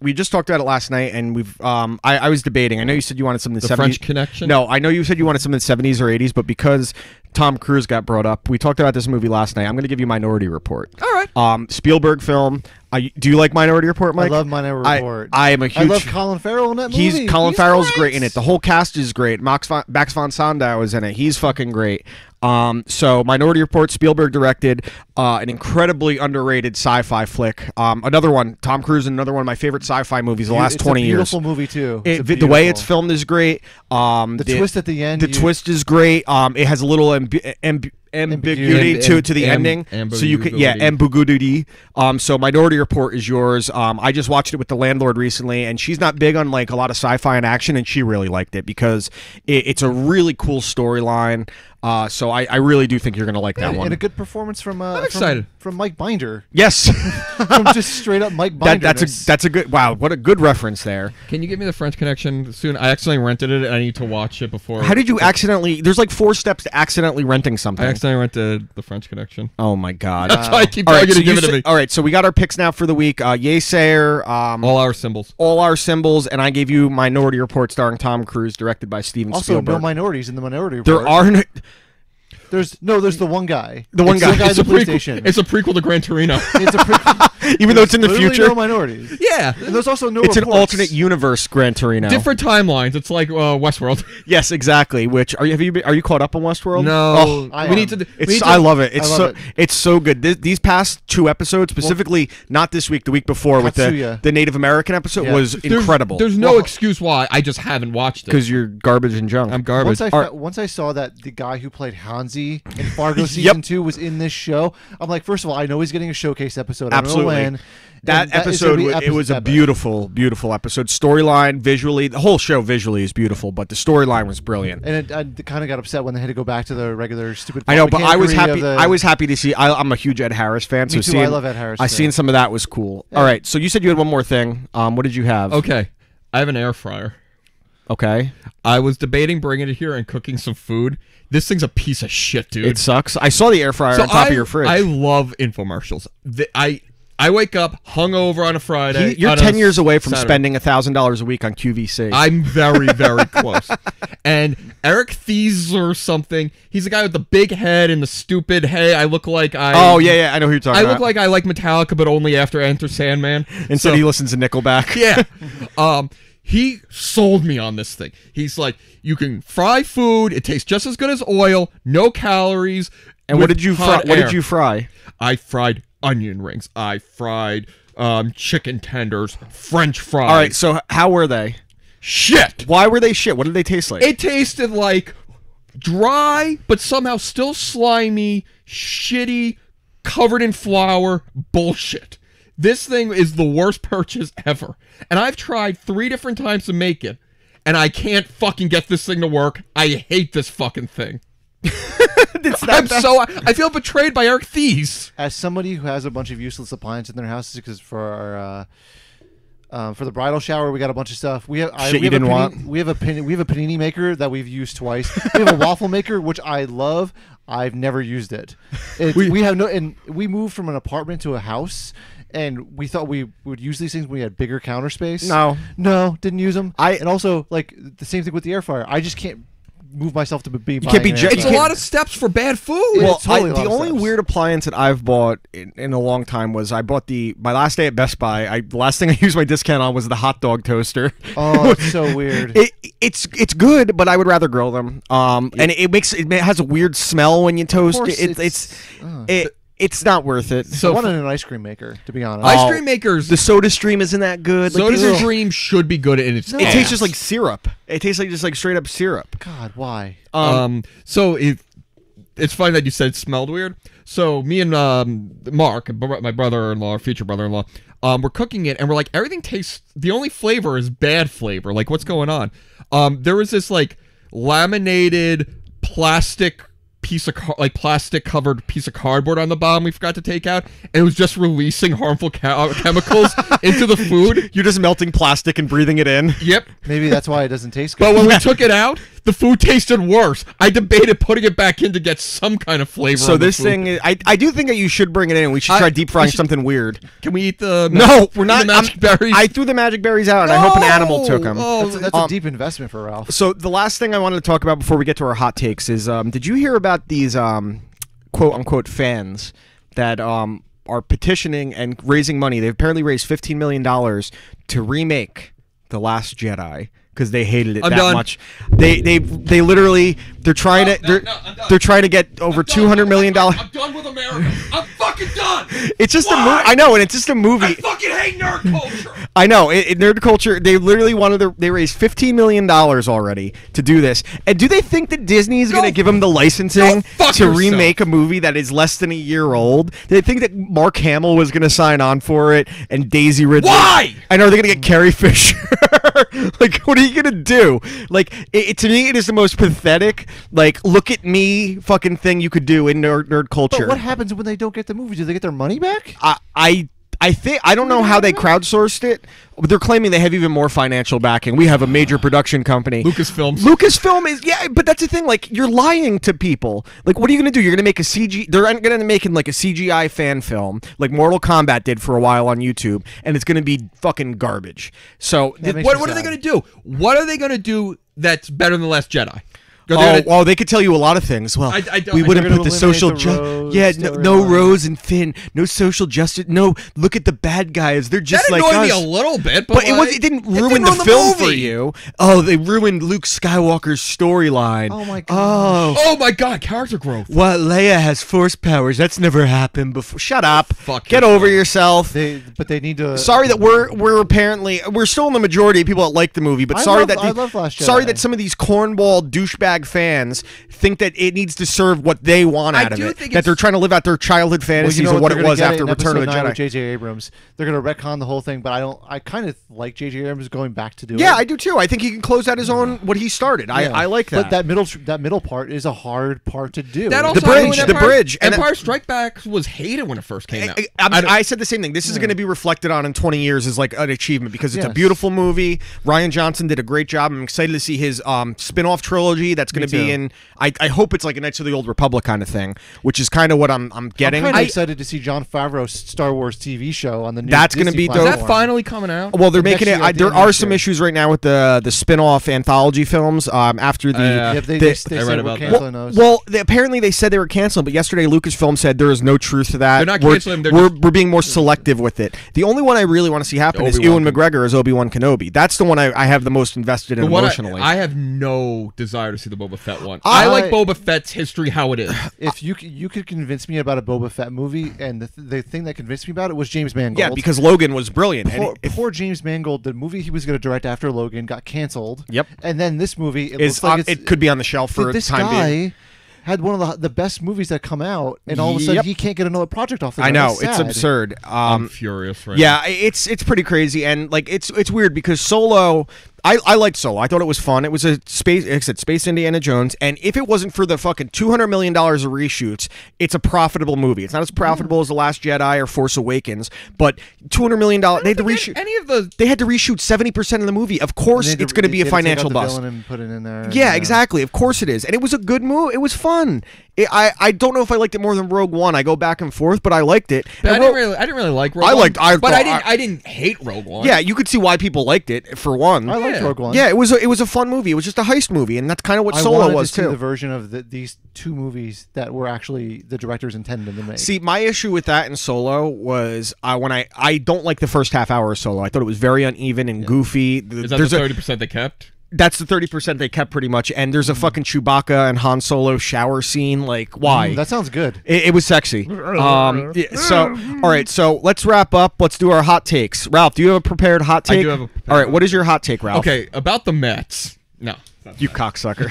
we just talked about it last night, and we've. I was debating. I know you said you wanted something in the The 70s. French Connection? No, I know you said you wanted something in the 70s or 80s, but because Tom Cruise got brought up, we talked about this movie last night. I'm going to give you Minority Report. All right. Spielberg film. Do you like Minority Report, Mike? I love Minority Report. I am a huge. I love Colin Farrell in that movie. Colin Farrell's great in it. The whole cast is great. Max von Sydow is in it. He's fucking great. So Minority Report, Spielberg directed, an incredibly underrated sci-fi flick. Another one, Tom Cruise, in another one of my favorite sci-fi movies the last 20 years. It's a beautiful movie too. The way it's filmed is great. The twist at the end. The twist is great. It has a little ambiguity to the ending. So you can ambiguity. So Minority Report is yours. I just watched it with the landlord recently, and she's not big on like a lot of sci-fi and action, and she really liked it because it's a really cool storyline. So I really do think you're gonna like that one. And a good performance from I'm excited. from Mike Binder. Yes, From just straight up Mike Binder. that's a good. Wow, what a good reference there. Can you give me the French Connection soon? I accidentally rented it, and I need to watch it before. How did you accidentally? There's like 4 steps to accidentally renting something. I accidentally rented the French Connection. Oh my god. That's why I keep All telling right, you to so give it to me. All right, so we got our picks now for the week. Yeasayer, All Our Symbols. All Our Symbols, and I gave you Minority Report starring Tom Cruise, directed by Steven Also, Spielberg. no minorities in the Minority Report. There are no... There's the one guy. The one guy. It's It's a a PlayStation. It's a prequel to Gran Torino. It's a prequel. Even though it's in the Literally future. No minorities. Yeah. And there's also no It's an reports. alternate universe Gran Torino. Different timelines. It's like Westworld. Yes, exactly. Which are you caught up on Westworld? No, I we am. need to. I love it. It's I love it's so good. These past 2 episodes, specifically not this week, the week before with Katsuya. the Native American episode Yeah. was incredible. There's no excuse why I just haven't watched it. Because you're garbage and junk. I'm garbage. Once I saw that the guy who played Hansi in Fargo season 2 was in this show, I'm like, first of all, I know he's getting a showcase episode. Absolutely. I don't know when. That And is episode, gonna be it was a epic. beautiful episode. Storyline, visually, the whole show visually is beautiful, but the storyline was brilliant. And I kind of got upset when they had to go back to the regular stupid. I know, but I was mechanicry happy. of the- I was happy to see. I'm a huge Ed Harris fan, Me so too, I love Ed Harris, I too. seen some of that was cool. All right, so you said you had one more thing. What did you have? Okay, I have an air fryer. Okay. I was debating bringing it here and cooking some food. This thing's a piece of shit, dude. It sucks. I saw the air fryer on top of your fridge. I love infomercials. I wake up hungover on a Friday. You're on 10 a years away from Saturday. spending $1,000 a week on QVC. I'm very, very close. And Eric Thies or something, he's the guy with the big head and the stupid, hey, I look like I... Oh, yeah, I know who you're talking I about. look like I like Metallica, but only after Enter Sandman. Instead he listens to Nickelback. Yeah. He sold me on this thing. He's like, you can fry food. It tastes just as good as oil. No calories. And what did you fry? hot What air. did you fry? I fried onion rings. I fried chicken tenders, French fries. All right, so how were they? Shit. Why were they shit? What did they taste like? It tasted like dry, but somehow still slimy, shitty, covered in flour bullshit. This thing is the worst purchase ever. And I've tried 3 different times to make it, and I can't fucking get this thing to work. I hate this fucking thing. I feel betrayed by Eric Thies. As somebody who has a bunch of useless appliances in their houses, because for the bridal shower we got a bunch of stuff. We have Shit you didn't want? We have a panini maker that we've used twice. We have a waffle maker which I love. I've never used it. We have no, and we moved from an apartment to a house. And we thought we would use these things when we had bigger counter space. No, didn't use them. And also, like the same thing with the air fryer. I just can't move myself to be. can't be It's a lot of steps for bad food. Well, totally a lot the of only steps. weird appliance that I've bought in a long time was I bought my last day at Best Buy. The last thing I used my discount on was the hot dog toaster. Oh, it's so weird. It's good, but I would rather grill them. And it has a weird smell when you toast Of course, it. It's not worth it. I wanted an ice cream maker, to be honest. Ice cream makers. The Soda Stream isn't that good. Soda Stream should be good in its It tastes just like syrup. It tastes like just like straight up syrup. God, why? So it's funny that you said it smelled weird. So me and Mark, my brother-in-law, future brother-in-law, we're cooking it, and we're like, everything tastes. The only flavor is bad flavor. Like, what's going on? There was this like laminated plastic piece of plastic covered piece of cardboard on the bottom we forgot to take out, and it was just releasing harmful chemicals into the food. You're just melting plastic and breathing it in. Yep. Maybe that's why it doesn't taste good. But when we took it out, the food tasted worse. I debated putting it back in to get some kind of flavor. So on the this food. thing, I do think that you should bring it in. We should try deep frying something weird. Can we eat the? No, we're not. The magic berries. I threw the magic berries out, and I hope an animal took them. Oh, that's a deep investment for Ralph. So the last thing I wanted to talk about before we get to our hot takes is, did you hear about these quote unquote fans that are petitioning and raising money? They've apparently raised $15 million to remake The Last Jedi because they hated it much. They literally they're trying they're trying to get over $200 million. I'm done with America. I'm fucking done. It's just a movie. I know, and it's just a movie. I fucking hate nerd culture. I know. Nerd culture. They literally they raised $15 million already to do this. And do they think that Disney is going to give them the licensing to remake a movie that is less than a year old? Do they think that Mark Hamill was going to sign on for it and Daisy Ridley? Why? And are they going to get Carrie Fisher? Like, what are you going to do? Like, to me, it is the most pathetic, like, look at me fucking thing you could do in nerd culture. But what happens when they don't get the movie? Do they get their money back? I think I don't know how they crowdsourced it, but they're claiming they have even more financial backing. We have a major production company, Lucasfilm is but that's the thing. Like, you're lying to people. Like, what are you gonna do? You're gonna make a CG. They're gonna make like a CGI fan film, like Mortal Kombat did for a while on YouTube, and it's gonna be fucking garbage. So what are they gonna do? What are they gonna do that's better than The Last Jedi? Well, they could tell you a lot of things. Well, I don't- we wouldn't They're put the gonna social eliminate the Rose no storyline. Rose and Finn, no social justice. No, look at the bad guys. They're just That like annoyed us. me a little bit, But like, it didn't ruin the film for you. Oh, they ruined Luke Skywalker's storyline. Oh my god. Oh, Oh my god, character growth. what? Leia has force powers. That's never happened before. Shut up. Fuck Get yourself. over yourself. But they need to. Sorry that we're apparently we're still in the majority of people that like the movie, but I sorry love- that I love Last sorry Jedi. that some of these cornball douchebag fans think that it needs to serve what they want I out of do it. think That it's- they're trying to live out their childhood Well, fantasies you know of what they're it gonna was get after in Return of episode the 9 with Jedi. J.J. Abrams. They're gonna retcon the whole thing, but I kind of like J.J. Abrams going back to do it. Yeah, I do too. I think he can close out his own what he started. Yeah. I like that. But that middle part is a hard part to do. That also bridge, when the bridge, and Empire Strike Back was hated when it first came out. I said the same thing. This is going to be reflected on in 20 years as like an achievement because it's a Yes. beautiful movie. Ryan Johnson did a great job. I'm excited to see his spin-off trilogy that's going to be too. in. I hope it's like a Knights of the Old Republic kind of thing, which is kind of what I'm getting. I'm kind of excited to see John Favreau's Star Wars TV show on the new. That's gonna Disney be dope. Is platform. that finally coming out? Well, they're Next making it. year, at the There end of are this some year. issues right now with the spin-off anthology films. After the Yeah, they I said read we're about that. canceling those. Well, apparently they said they were canceling, but yesterday Lucasfilm said there is no truth to that. They're not We're- canceling, they're We're being more selective with it. The only one I really want to see happen is Obi-Wan Ewan McGregor as Obi-Wan Kenobi. That's the one I have the most invested in The one emotionally. I have no desire to see the Boba Fett one. I- I like Boba Fett's history how it is. If you could convince me about a Boba Fett movie, and the thing that convinced me about it was James Mangold. yeah, because Logan was brilliant. And Poor James Mangold, the movie he was going to direct after Logan got canceled. Yep. And then this movie, it is looks like it could be on the shelf for this time guy being. had one of the best movies that come out, and all of a sudden Yep. he can't get another project off the I ground. know It's it's sad. absurd. I'm furious right Yeah, it's pretty crazy, and like it's weird because Solo. I liked Solo. I thought it was fun. It was a space, like I said, Space Indiana Jones, and if it wasn't for the fucking $200 million of reshoots, it's a profitable movie. It's not as profitable as The Last Jedi or Force Awakens, but $200 million. They had to reshoot. any of the They had to reshoot 70% of the movie. Of course, And they had it's going to be a they had take out financial the bust. villain and put it in there. Yeah, exactly. Of course it is, and it was a good move. It was fun. I don't know if I liked it more than Rogue One. I go back and forth, but I liked it. I And didn't really like Rogue I One. liked- I but thought- I didn't hate Rogue One. Yeah, you could see why people liked it for one. I liked Yeah. Rogue One. Yeah, it was a fun movie. It was just a heist movie, and that's kind of what I Solo wanted was to see too. the version of these two movies that were actually the directors intended to make. See, my issue with that in Solo was when I don't like the first half hour of Solo. I thought it was very uneven and goofy. Is that the 30% they kept? That's the 30% they kept pretty much. And there's a fucking Chewbacca and Han Solo shower scene. Like, why? That sounds good. It was sexy. So, all right. So let's wrap up. Let's do our hot takes. Ralph, do you have a prepared hot take? do have a prepared All right. What is your hot take, Ralph? Okay, about the Mets. No. You cocksucker.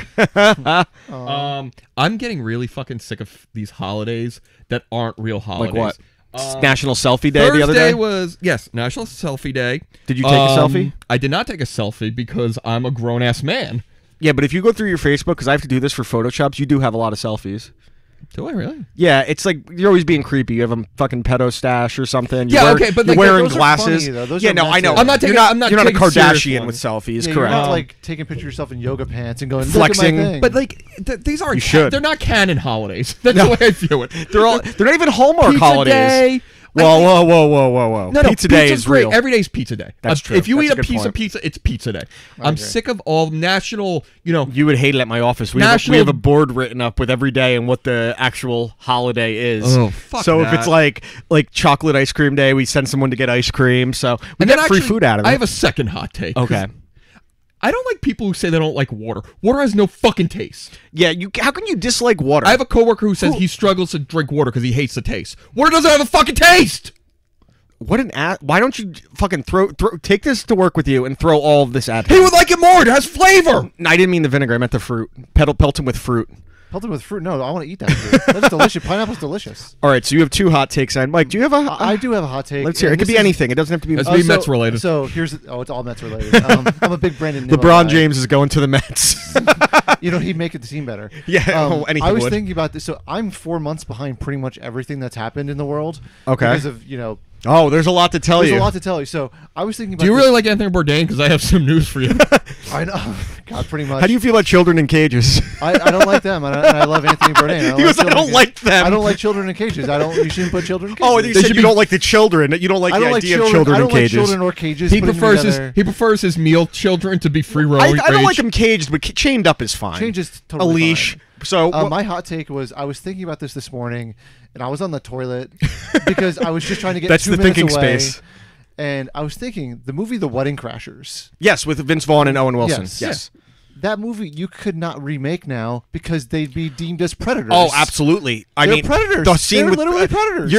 I'm getting really fucking sick of these holidays that aren't real holidays. Like what? National Selfie Day the other Thursday day? was National Selfie Day. Did you take a selfie? I did not take a selfie because I'm a grown ass man. Yeah, but if you go through your Facebook, because I have to do this for Photoshops, you do have a lot of selfies. Do I really? Yeah, it's like you're always being creepy. You have a fucking pedo stash or something. Yeah, okay, but you're like, wearing those are glasses. funny, though. Those Yeah, are no, I know. messy. I'm not taking- You're not, I'm not you're not a taking a serious Kardashian one. with selfies, Yeah, correct? You're not like taking pictures of yourself in yoga pants and going Flexing. Look at my thing. But like these aren't. You should. They're not canon holidays. That's No. the way I view it. they're not even Hallmark Pizza holidays. Day. Whoa! No, Pizza Day is great. real. Every day's pizza day. That's true. If you That's eat a a good piece point. of pizza, it's pizza day. I'm agree. sick of all national. You would hate it at my office. We National- have a board written up with every day and what the actual holiday is. Oh, fuck So if that. it's like chocolate ice cream day, we send someone to get ice cream. So we and get then free actually, food out of it. I have a second hot take. 'cause Okay. I don't like people who say they don't like water. Water has no fucking taste. Yeah, how can you dislike water? I have a coworker who says he struggles to drink water because he hates the taste. Water doesn't have a fucking taste. What an ass! Why don't you fucking take this to work with you and throw all of this at him? He would like it more. It has flavor. I didn't mean the vinegar. I meant the fruit. Pelt him with fruit. Pelted with fruit? No, I want to eat that fruit. That's delicious. Pineapple's delicious. All right, so you have two hot takes. And Mike, do you have a? I do have a hot take. Let's hear. It and could this be is- anything. It doesn't have to be. Let's be Mets related. So here's it's all Mets related. I'm a big Brandon. Nimmo LeBron guy. James is going to the Mets. He'd make it the team better. Yeah, anything I was would. thinking about this. So I'm 4 months behind pretty much everything that's happened in the world. Okay. Because of Oh, there's a lot to tell there's you. a lot to tell you. So I was thinking about. Do you this- really like Anthony Bourdain? Because I have some news for you. I know. God, pretty much. How do you feel about children in cages? I don't like them, and I love Anthony Bourdain. He goes, I don't like them. I don't like children in cages. You shouldn't put children in cages. Oh, you said you don't like the children. You don't like the idea of children in cages. I don't like children or cages. He prefers his male children to be free roaming. I don't like them caged, but chained up is fine. Chained is totally a leash. Fine. So my hot take was I was thinking about this morning, and I was on the toilet because I was just trying to get that's 2 the minutes thinking away. space. And I was thinking the movie The Wedding Crashers. Yes, with Vince Vaughn and Owen Wilson. Yes. That movie you could not remake now because they'd be deemed as predators. Oh, absolutely. They're predators. The scene They're with literally predators.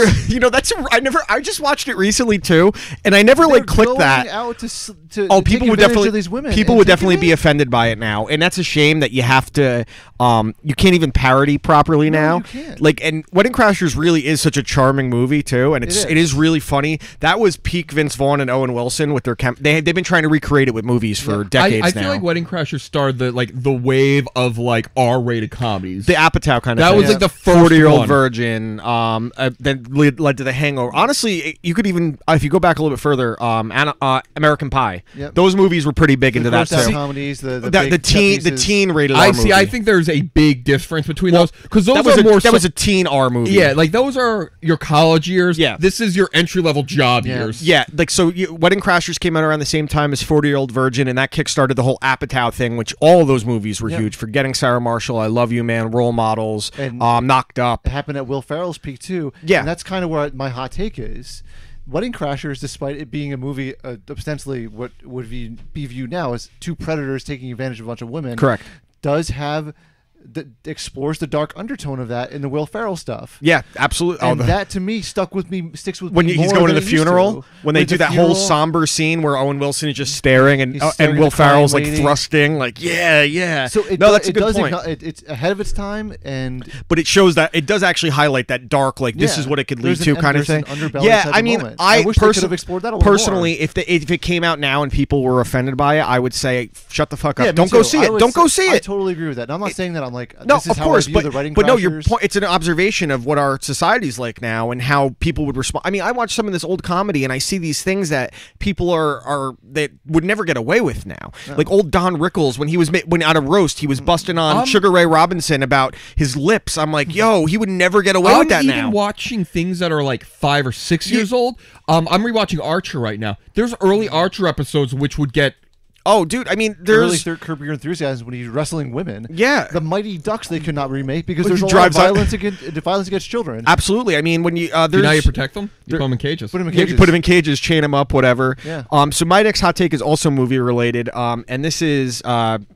I just watched it recently too, and I never clicked going that. Out to people take would advantage definitely of these women. People would definitely be offended by it now, and that's a shame that you have to. You can't even parody properly now. You can't. And Wedding Crashers really is such a charming movie too, and it is really funny. That was peak Vince Vaughn and Owen Wilson with their they've been trying to recreate it with movies for decades I now. feel like Wedding Crashers started the wave of R-rated comedies. The Apatow kind of that thing. was the first 40-Year-Old Virgin. Then led to The Hangover. Honestly, you could even if you go back a little bit further, American Pie. Yep. Those movies were pretty big into that too. Comedies, the teen rated R movie. I think there's a big difference between those because those that was a teen R movie. Yeah, those are your college years. Yeah, this is your entry level job years. Yeah, Wedding Crashers came out around the same time as 40-Year-Old Virgin, and that kickstarted the whole Apatow thing, which all of those movies were huge. Forgetting Sarah Marshall, I Love You Man, Role Models, and Knocked Up. It happened at Will Ferrell's peak too. Yeah, and that's kind of where my hot take is. Wedding Crashers, despite it being a movie ostensibly what would be viewed now as 2 predators taking advantage of a bunch of women, correct, does have explores the dark undertone of that in the Will Ferrell stuff. Yeah, absolutely. And that to me sticks with me when me he's more going to than the funeral. When they do that whole somber scene where Owen Wilson is just staring and Will Ferrell's thrusting, yeah. So that's a good point. It's ahead of its time, but it shows that it does actually highlight that dark, this is what it could lead to kind of thing. Yeah, I mean, I wish they could have explored that a little personally, more. if it came out now and people were offended by it, I would say shut the fuck up. Yeah, Don't go see it. Don't go see it. I totally agree with that. And I'm not saying that I'm no, this is of how course, I view the Wedding but no, your Crashers. point. It's an observation of what our society's like now and how people would respond. I mean, I watch some of this old comedy and I see these things that people are that would never get away with now. No. Like old Don Rickles when out of Roast, he was busting on Sugar Ray Robinson about his lips. I'm like, yo, he would never get away with that now. I'm even watching things that are 5 or 6 years old. I'm rewatching Archer right now. There's early Archer episodes which would get. Oh, dude! I mean, there's early Curb Your Enthusiasm when he's wrestling women. Yeah, the Mighty Ducks they could not remake because there's a lot of violence against children. Absolutely. I mean, when you now you protect them, you put them in cages. Put them in cages. You put them in cages, chain them up, whatever. Yeah. So my next hot take is also movie related. And this is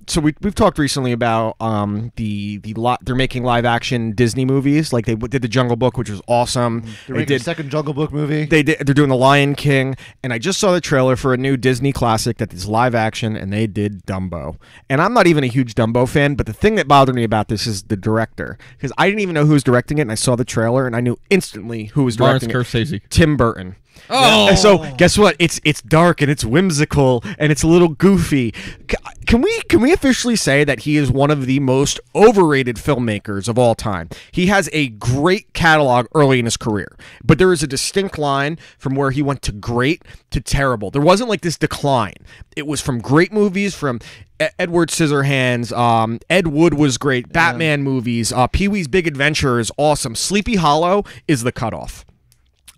so we've talked recently about they're making live action Disney movies. Like they did the Jungle Book, which was awesome. They're making a second Jungle Book movie. They're doing the Lion King, and I just saw the trailer for a new Disney classic that is live action, and they did Dumbo. And I'm not even a huge Dumbo fan, but the thing that bothered me about this is the director, because I didn't even know who was directing it, and I saw the trailer and I knew instantly who was directing it. Scorsese. Tim Burton. Oh, and so guess what? It's dark and it's whimsical and it's a little goofy. Can we officially say that he is one of the most overrated filmmakers of all time? He has a great catalog early in his career, but there is a distinct line from where he went to great to terrible. There wasn't this decline. It was from great movies, from Edward Scissorhands, Ed Wood was great, Batman movies, Pee-wee's Big Adventure is awesome. Sleepy Hollow is the cutoff.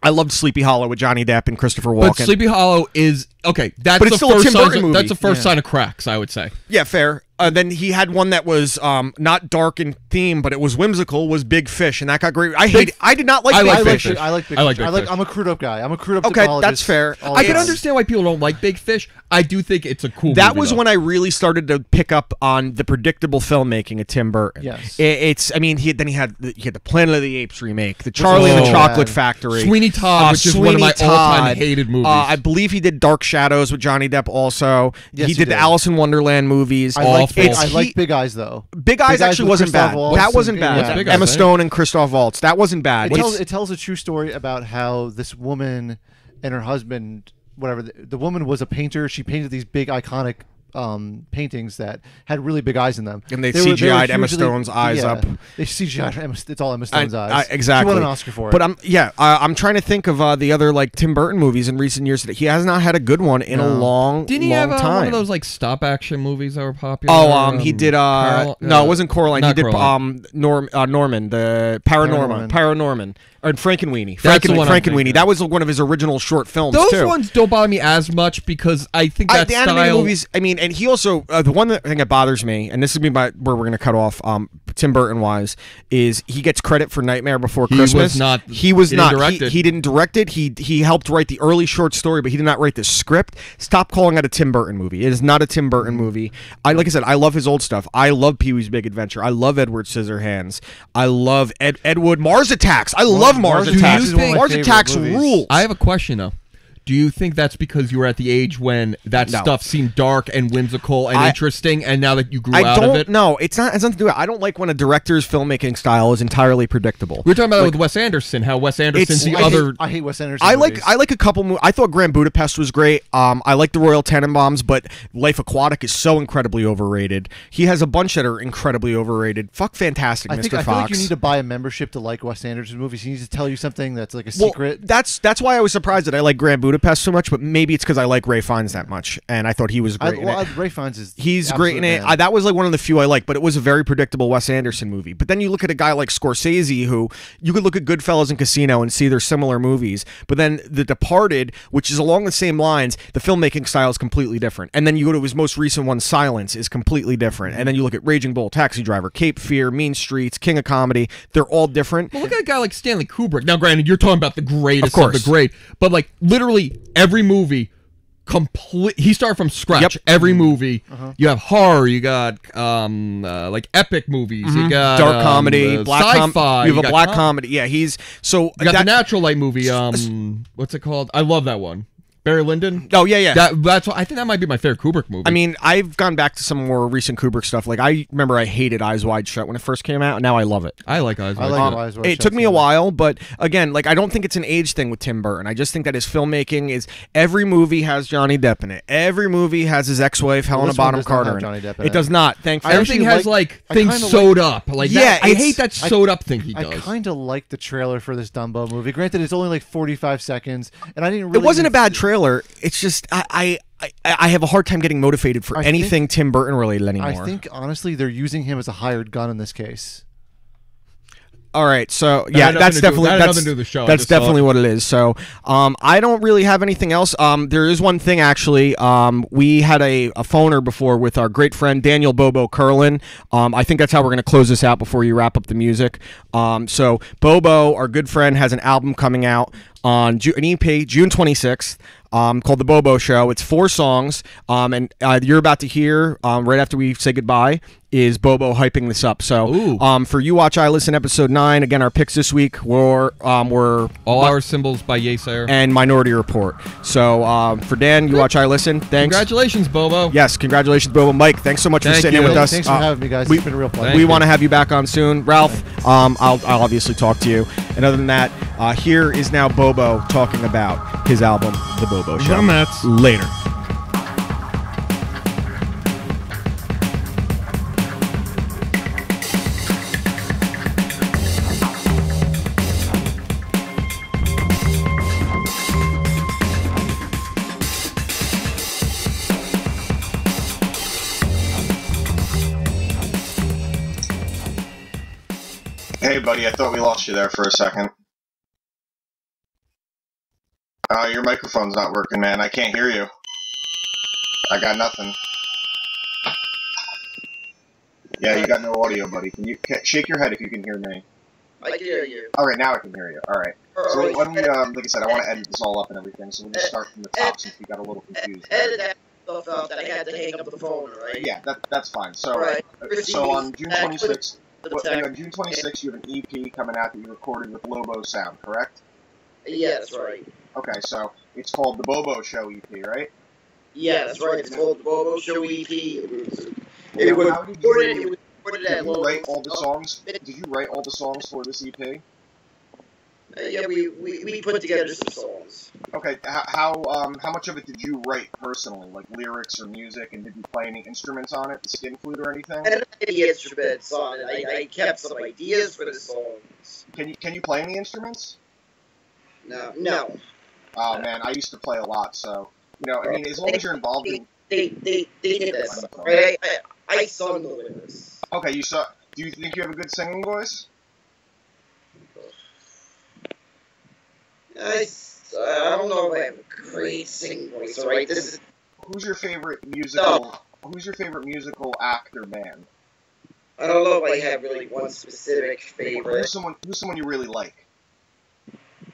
I loved Sleepy Hollow with Johnny Depp and Christopher Walken. But Sleepy Hollow is okay. That's but it's still a Tim Burton movie. That's the first sign of cracks, I would say. Yeah, fair. Then he had one that was not dark in theme, but it was whimsical. Was Big Fish, and that got great. I did not like Big Fish. I like Big Fish. I'm a crude up guy. I'm a crude up. Okay, that's fair. I can understand why people don't like Big Fish. I do think it's a cool. That movie, was though. when I really started to pick up on the predictable filmmaking of Tim Burton. Yes, I mean, he had the Planet of the Apes remake, the Charlie and the Chocolate Factory, Sweeney Todd, which is one of my all-time hated movies. I believe he did Dark Shadows with Johnny Depp. Also, yes, he did the Alice in Wonderland movies. I like Big Eyes though. Big Eyes actually wasn't bad. That wasn't bad. Yeah. Emma Stone and Christoph Waltz. That wasn't bad. It tells a true story about how this woman and her husband, whatever, the woman was a painter. She painted these big iconic paintings that had really big eyes in them. And they were CGI'd Emma hugely- Stone's eyes up. They CGI'd it's all Emma Stone's eyes. Exactly. She won an Oscar for it. But I'm trying to think of the other like Tim Burton movies in recent years that he has not had a good one in a long, Didn't he long have time. one of those like stop action movies that were popular? Oh, he did. No, it wasn't Coraline. He not did Coraline. Norman, the Paranorman, or Frankenweenie. That's the one I'm Frankenweenie. thinking. That was one of his original short films Those too. ones don't bother me as much because I think that the style. animated movies. I mean, and he also the one thing that bothers me, and this is where we're going to cut off. Tim Burton wise, is he gets credit for Nightmare Before Christmas. He was not. He didn't direct it. He helped write the early short story, but he did not write the script. Stop calling it a Tim Burton movie. It is not a Tim Burton movie. Like I said, I love his old stuff. I love Pee-wee's Big Adventure. I love Edward Scissorhands. I love Ed Wood. Mars Attacks. I love Mars Attacks. is one of my Mars favorite Attacks movies. rules. I have a question though. Do you think that's because you were at the age when that stuff seemed dark and whimsical and interesting, and now that you grew out of it? No, it's not. It's nothing to do with it. I don't like when a director's filmmaking style is entirely predictable. We were talking about it with Wes Anderson. How Wes Anderson's I hate Wes Anderson. I like a couple movies. I thought Grand Budapest was great. I like the Royal Tenenbaums, but Life Aquatic is so incredibly overrated. He has a bunch that are incredibly overrated. Fuck Fantastic Mr. I feel Fox. like you need to buy a membership to like Wes Anderson movies. He needs to tell you something that's like a secret. That's why I was surprised that I like Grand Budapest so much, but maybe it's because I like Ray Fiennes that much, and I thought he was great in it. Ray Fiennes He's great in it. That was like one of the few I like, but it was a very predictable Wes Anderson movie. But then you look at a guy like Scorsese, who you could look at Goodfellas and Casino and see they're similar movies, but then The Departed, which is along the same lines, the filmmaking style is completely different. And then you go to his most recent one, Silence, is completely different. And then you look at Raging Bull, Taxi Driver, Cape Fear, Mean Streets, King of Comedy. They're all different. Well, look at a guy like Stanley Kubrick. Now, granted, you're talking about the greatest Of course. the great, but like literally every movie, he started from scratch. Yep. Every movie, you have horror, you got like epic movies, you got Dark comedy, black sci-fi. You have a black comedy. Yeah, he's so. You got the Natural Light movie. What's it called? I love that one. Barry Lyndon. Oh yeah. That's what I think that might be my favorite Kubrick movie. I mean, I've gone back to some more recent Kubrick stuff. Like I remember I hated Eyes Wide Shut when it first came out, and now I love it. I like Eyes Wide Shut. It took me a while, but again, like I don't think it's an age thing with Tim Burton. I just think that his filmmaking is every movie has Johnny Depp in it. Every movie has his ex-wife Helena Bonham Carter in it. It does not. Thankfully, everything has like things sewed up. Like yeah, I hate that sewed up thing he does. I kind of like the trailer for this Dumbo movie. Granted, it's only like 45 seconds, and I didn't really. It wasn't a bad trailer. It's just I have a hard time getting motivated for anything Tim Burton related anymore. I think honestly they're using him as a hired gun in this case. All right, so yeah, that's definitely what it is. So I don't really have anything else. There is one thing actually. We had a phoner before with our great friend Daniel Bobo Curlin. I think that's how we're going to close this out before you wrap up the music. So Bobo, our good friend, has an album coming out on an EP June 26th. Called The Bobo Show. It's 4 songs, and you're about to hear, right after we say goodbye, is Bobo hyping this up. So for You Watch, I Listen, episode 9, again, our picks this week were All Our Symbols by Yesayer and Minority Report. So for Dan, You Watch, I Listen, thanks. Congratulations, Bobo. Yes, congratulations, Bobo. Mike, thanks so much for sitting in with us. Thanks for having me, guys. It's been a real pleasure. We want to have you back on soon. Ralph, I'll obviously talk to you. And other than that, here is now Bobo talking about his album, The Bobo Show. Later. Hey, buddy, I thought we lost you there for a second. Your microphone's not working, man. I can't hear you. I got nothing. Yeah, you got no audio, buddy. Can you shake your head if you can hear me? I can hear you. Alright, now I can hear you. Alright. So why don't we, like I said, I want to edit this all up and everything, so we'll just start from the top since we got a little confused. Edit that stuff out that I had to hang up the phone, right? Yeah, that's fine. So, right. So on June 26th, on June 26th, you have an EP coming out that you recorded with Lobo Sound, correct? Yeah, that's right. Okay, so it's called the Bobo Show EP, right? Yeah, that's right. It's called the Bobo Show EP. Did you write all the songs? Did you write all the songs for this EP? Yeah, we put together some songs. Okay, how much of it did you write personally, like lyrics or music, and did you play any instruments on it, the skin flute or anything? And any instruments on it. I kept some ideas for the songs. Can you play any instruments? No. Oh man, I used to play a lot, so I mean, as long as you're involved in. They did this, right? I sung the lyrics. Okay, do you think you have a good singing voice? I don't know if I have a great singing voice, alright? Who's your favorite musical? Who's your favorite musical actor band? I don't know if I have really one specific favorite. Who's someone you really like?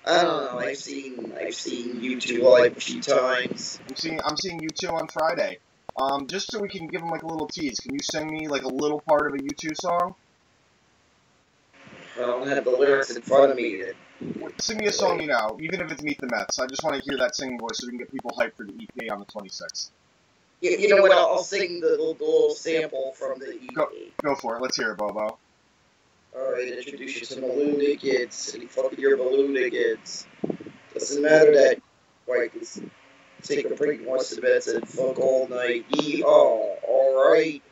I don't know. I've seen U2 like a few times. I'm seeing U2 on Friday. Just so we can give them like a little tease, can you sing me like a little part of a U2 song? I don't have the lyrics in front of me. Sing me a song you know, even if it's Meet the Mets. I just want to hear that singing voice so we can get people hyped for the EP on the 26th. You know what? I'll sing the little sample from the EP. Go for it. Let's hear it, Bobo. Alright, introduce you to balloon tickets. Any fucking your balloon tickets. Doesn't matter that white is take a break once the bed said fuck all night. Alright.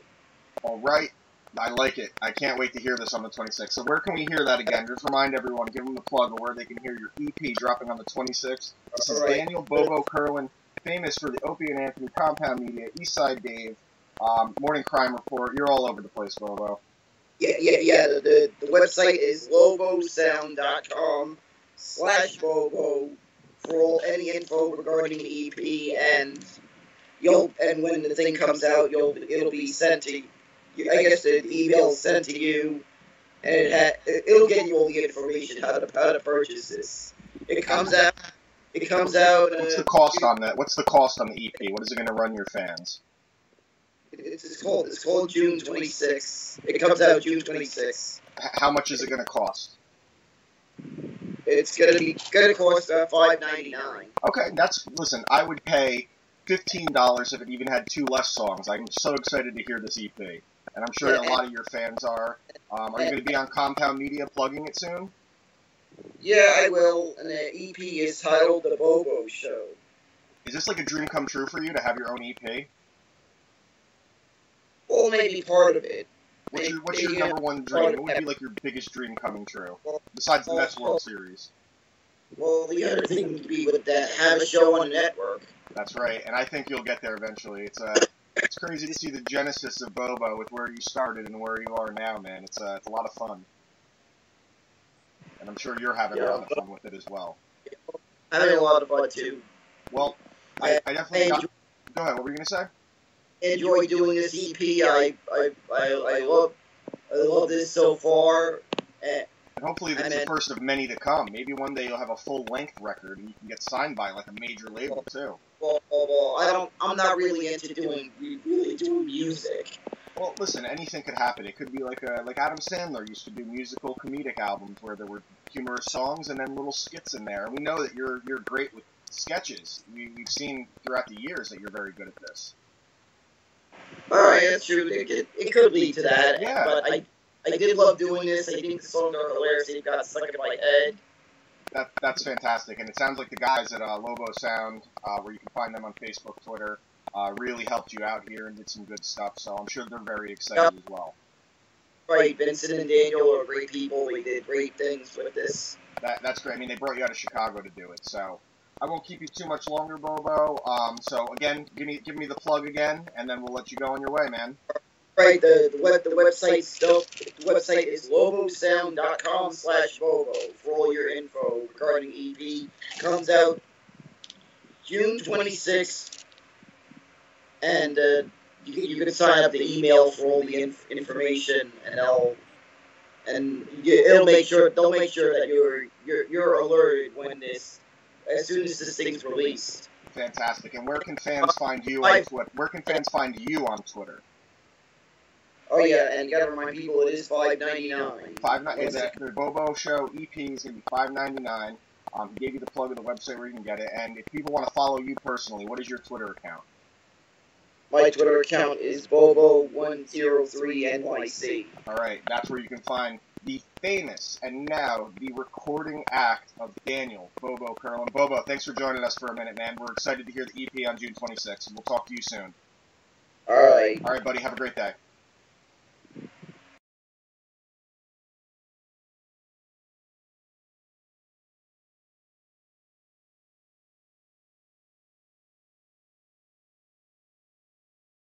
Alright. I like it. I can't wait to hear this on the 26th. So where can we hear that again? Just remind everyone, give them the plug of where they can hear your EP dropping on the 26th. This is Daniel Bobo Kerwin, famous for the Opie and Anthony, Compound Media, Eastside Dave, Morning Crime Report. You're all over the place, Bobo. Yeah. The website is lobosound.com/Bobo for any info regarding the EP, and when the thing comes out, it'll be sent to you. I guess the email is sent to you, and it'll get you all the information how to purchase this. It comes out. What's the cost on that? What's the cost on the EP? What is it going to run your fans? It's called June 26th. It comes out June 26th. How much is it going to cost? It's gonna cost $5.99. Okay, listen. I would pay $15 if it even had 2 less songs. I'm so excited to hear this EP, and I'm sure a lot of your fans are. Are you going to be on Compound Media plugging it soon? Yeah, I will. And the EP is titled The Bobo Show. Is this like a dream come true for you to have your own EP? Well, maybe part of it. What's your number one dream? What would be like your biggest dream coming true? Besides the Mets World Series. Well, the other thing would be with that, have a show on the network. That's right, and I think you'll get there eventually. It's crazy to see the genesis of Bobo with where you started and where you are now, man. It's a lot of fun. And I'm sure you're having a lot of fun with it as well. I'm having a lot of fun, too. Well, I definitely got... Go ahead, what were you going to say? Enjoy doing this EP. I love this so far. And hopefully this is the first of many to come. Maybe one day you'll have a full-length record and you can get signed by like a major label too. Well, I'm not really into doing music. Well, listen, anything could happen. It could be like Adam Sandler used to do musical comedic albums where there were humorous songs and then little skits in there. And we know that you're great with sketches. We've seen throughout the years that you're very good at this. Alright, that's true. It could lead to that. Yeah. But I did love doing this. I think the songs are hilarious. They got stuck in my head. That's fantastic. And it sounds like the guys at Lobo Sound, where you can find them on Facebook, Twitter, really helped you out here and did some good stuff. So I'm sure they're very excited as well. Right, Vincent and Daniel are great people. We did great things with this. That's great. I mean, they brought you out of Chicago to do it. So I won't keep you too much longer, Bobo. So again, give me the plug again, and then we'll let you go on your way, man. Right, the website is lobosound.com/Bobo for all your info regarding EP. Comes out June 26th, and you can sign up the email for all the information, and they'll make sure that you're alerted when as soon as this thing's released. Fantastic. And where can fans find you on Twitter? Where can fans find you on Twitter? Oh yeah, and you gotta remind people it is $5.99. The Bobo Show EP is gonna be $5.99. He gave you the plug of the website where you can get it. And if people want to follow you personally, what is your Twitter account? My Twitter account is Bobo103NYC. All right, that's where you can find the famous and now the recording act of Daniel Bobo Curlin. Bobo, thanks for joining us for a minute, man. We're excited to hear the EP on June 26th. We'll talk to you soon. All right. All right, buddy. Have a great day.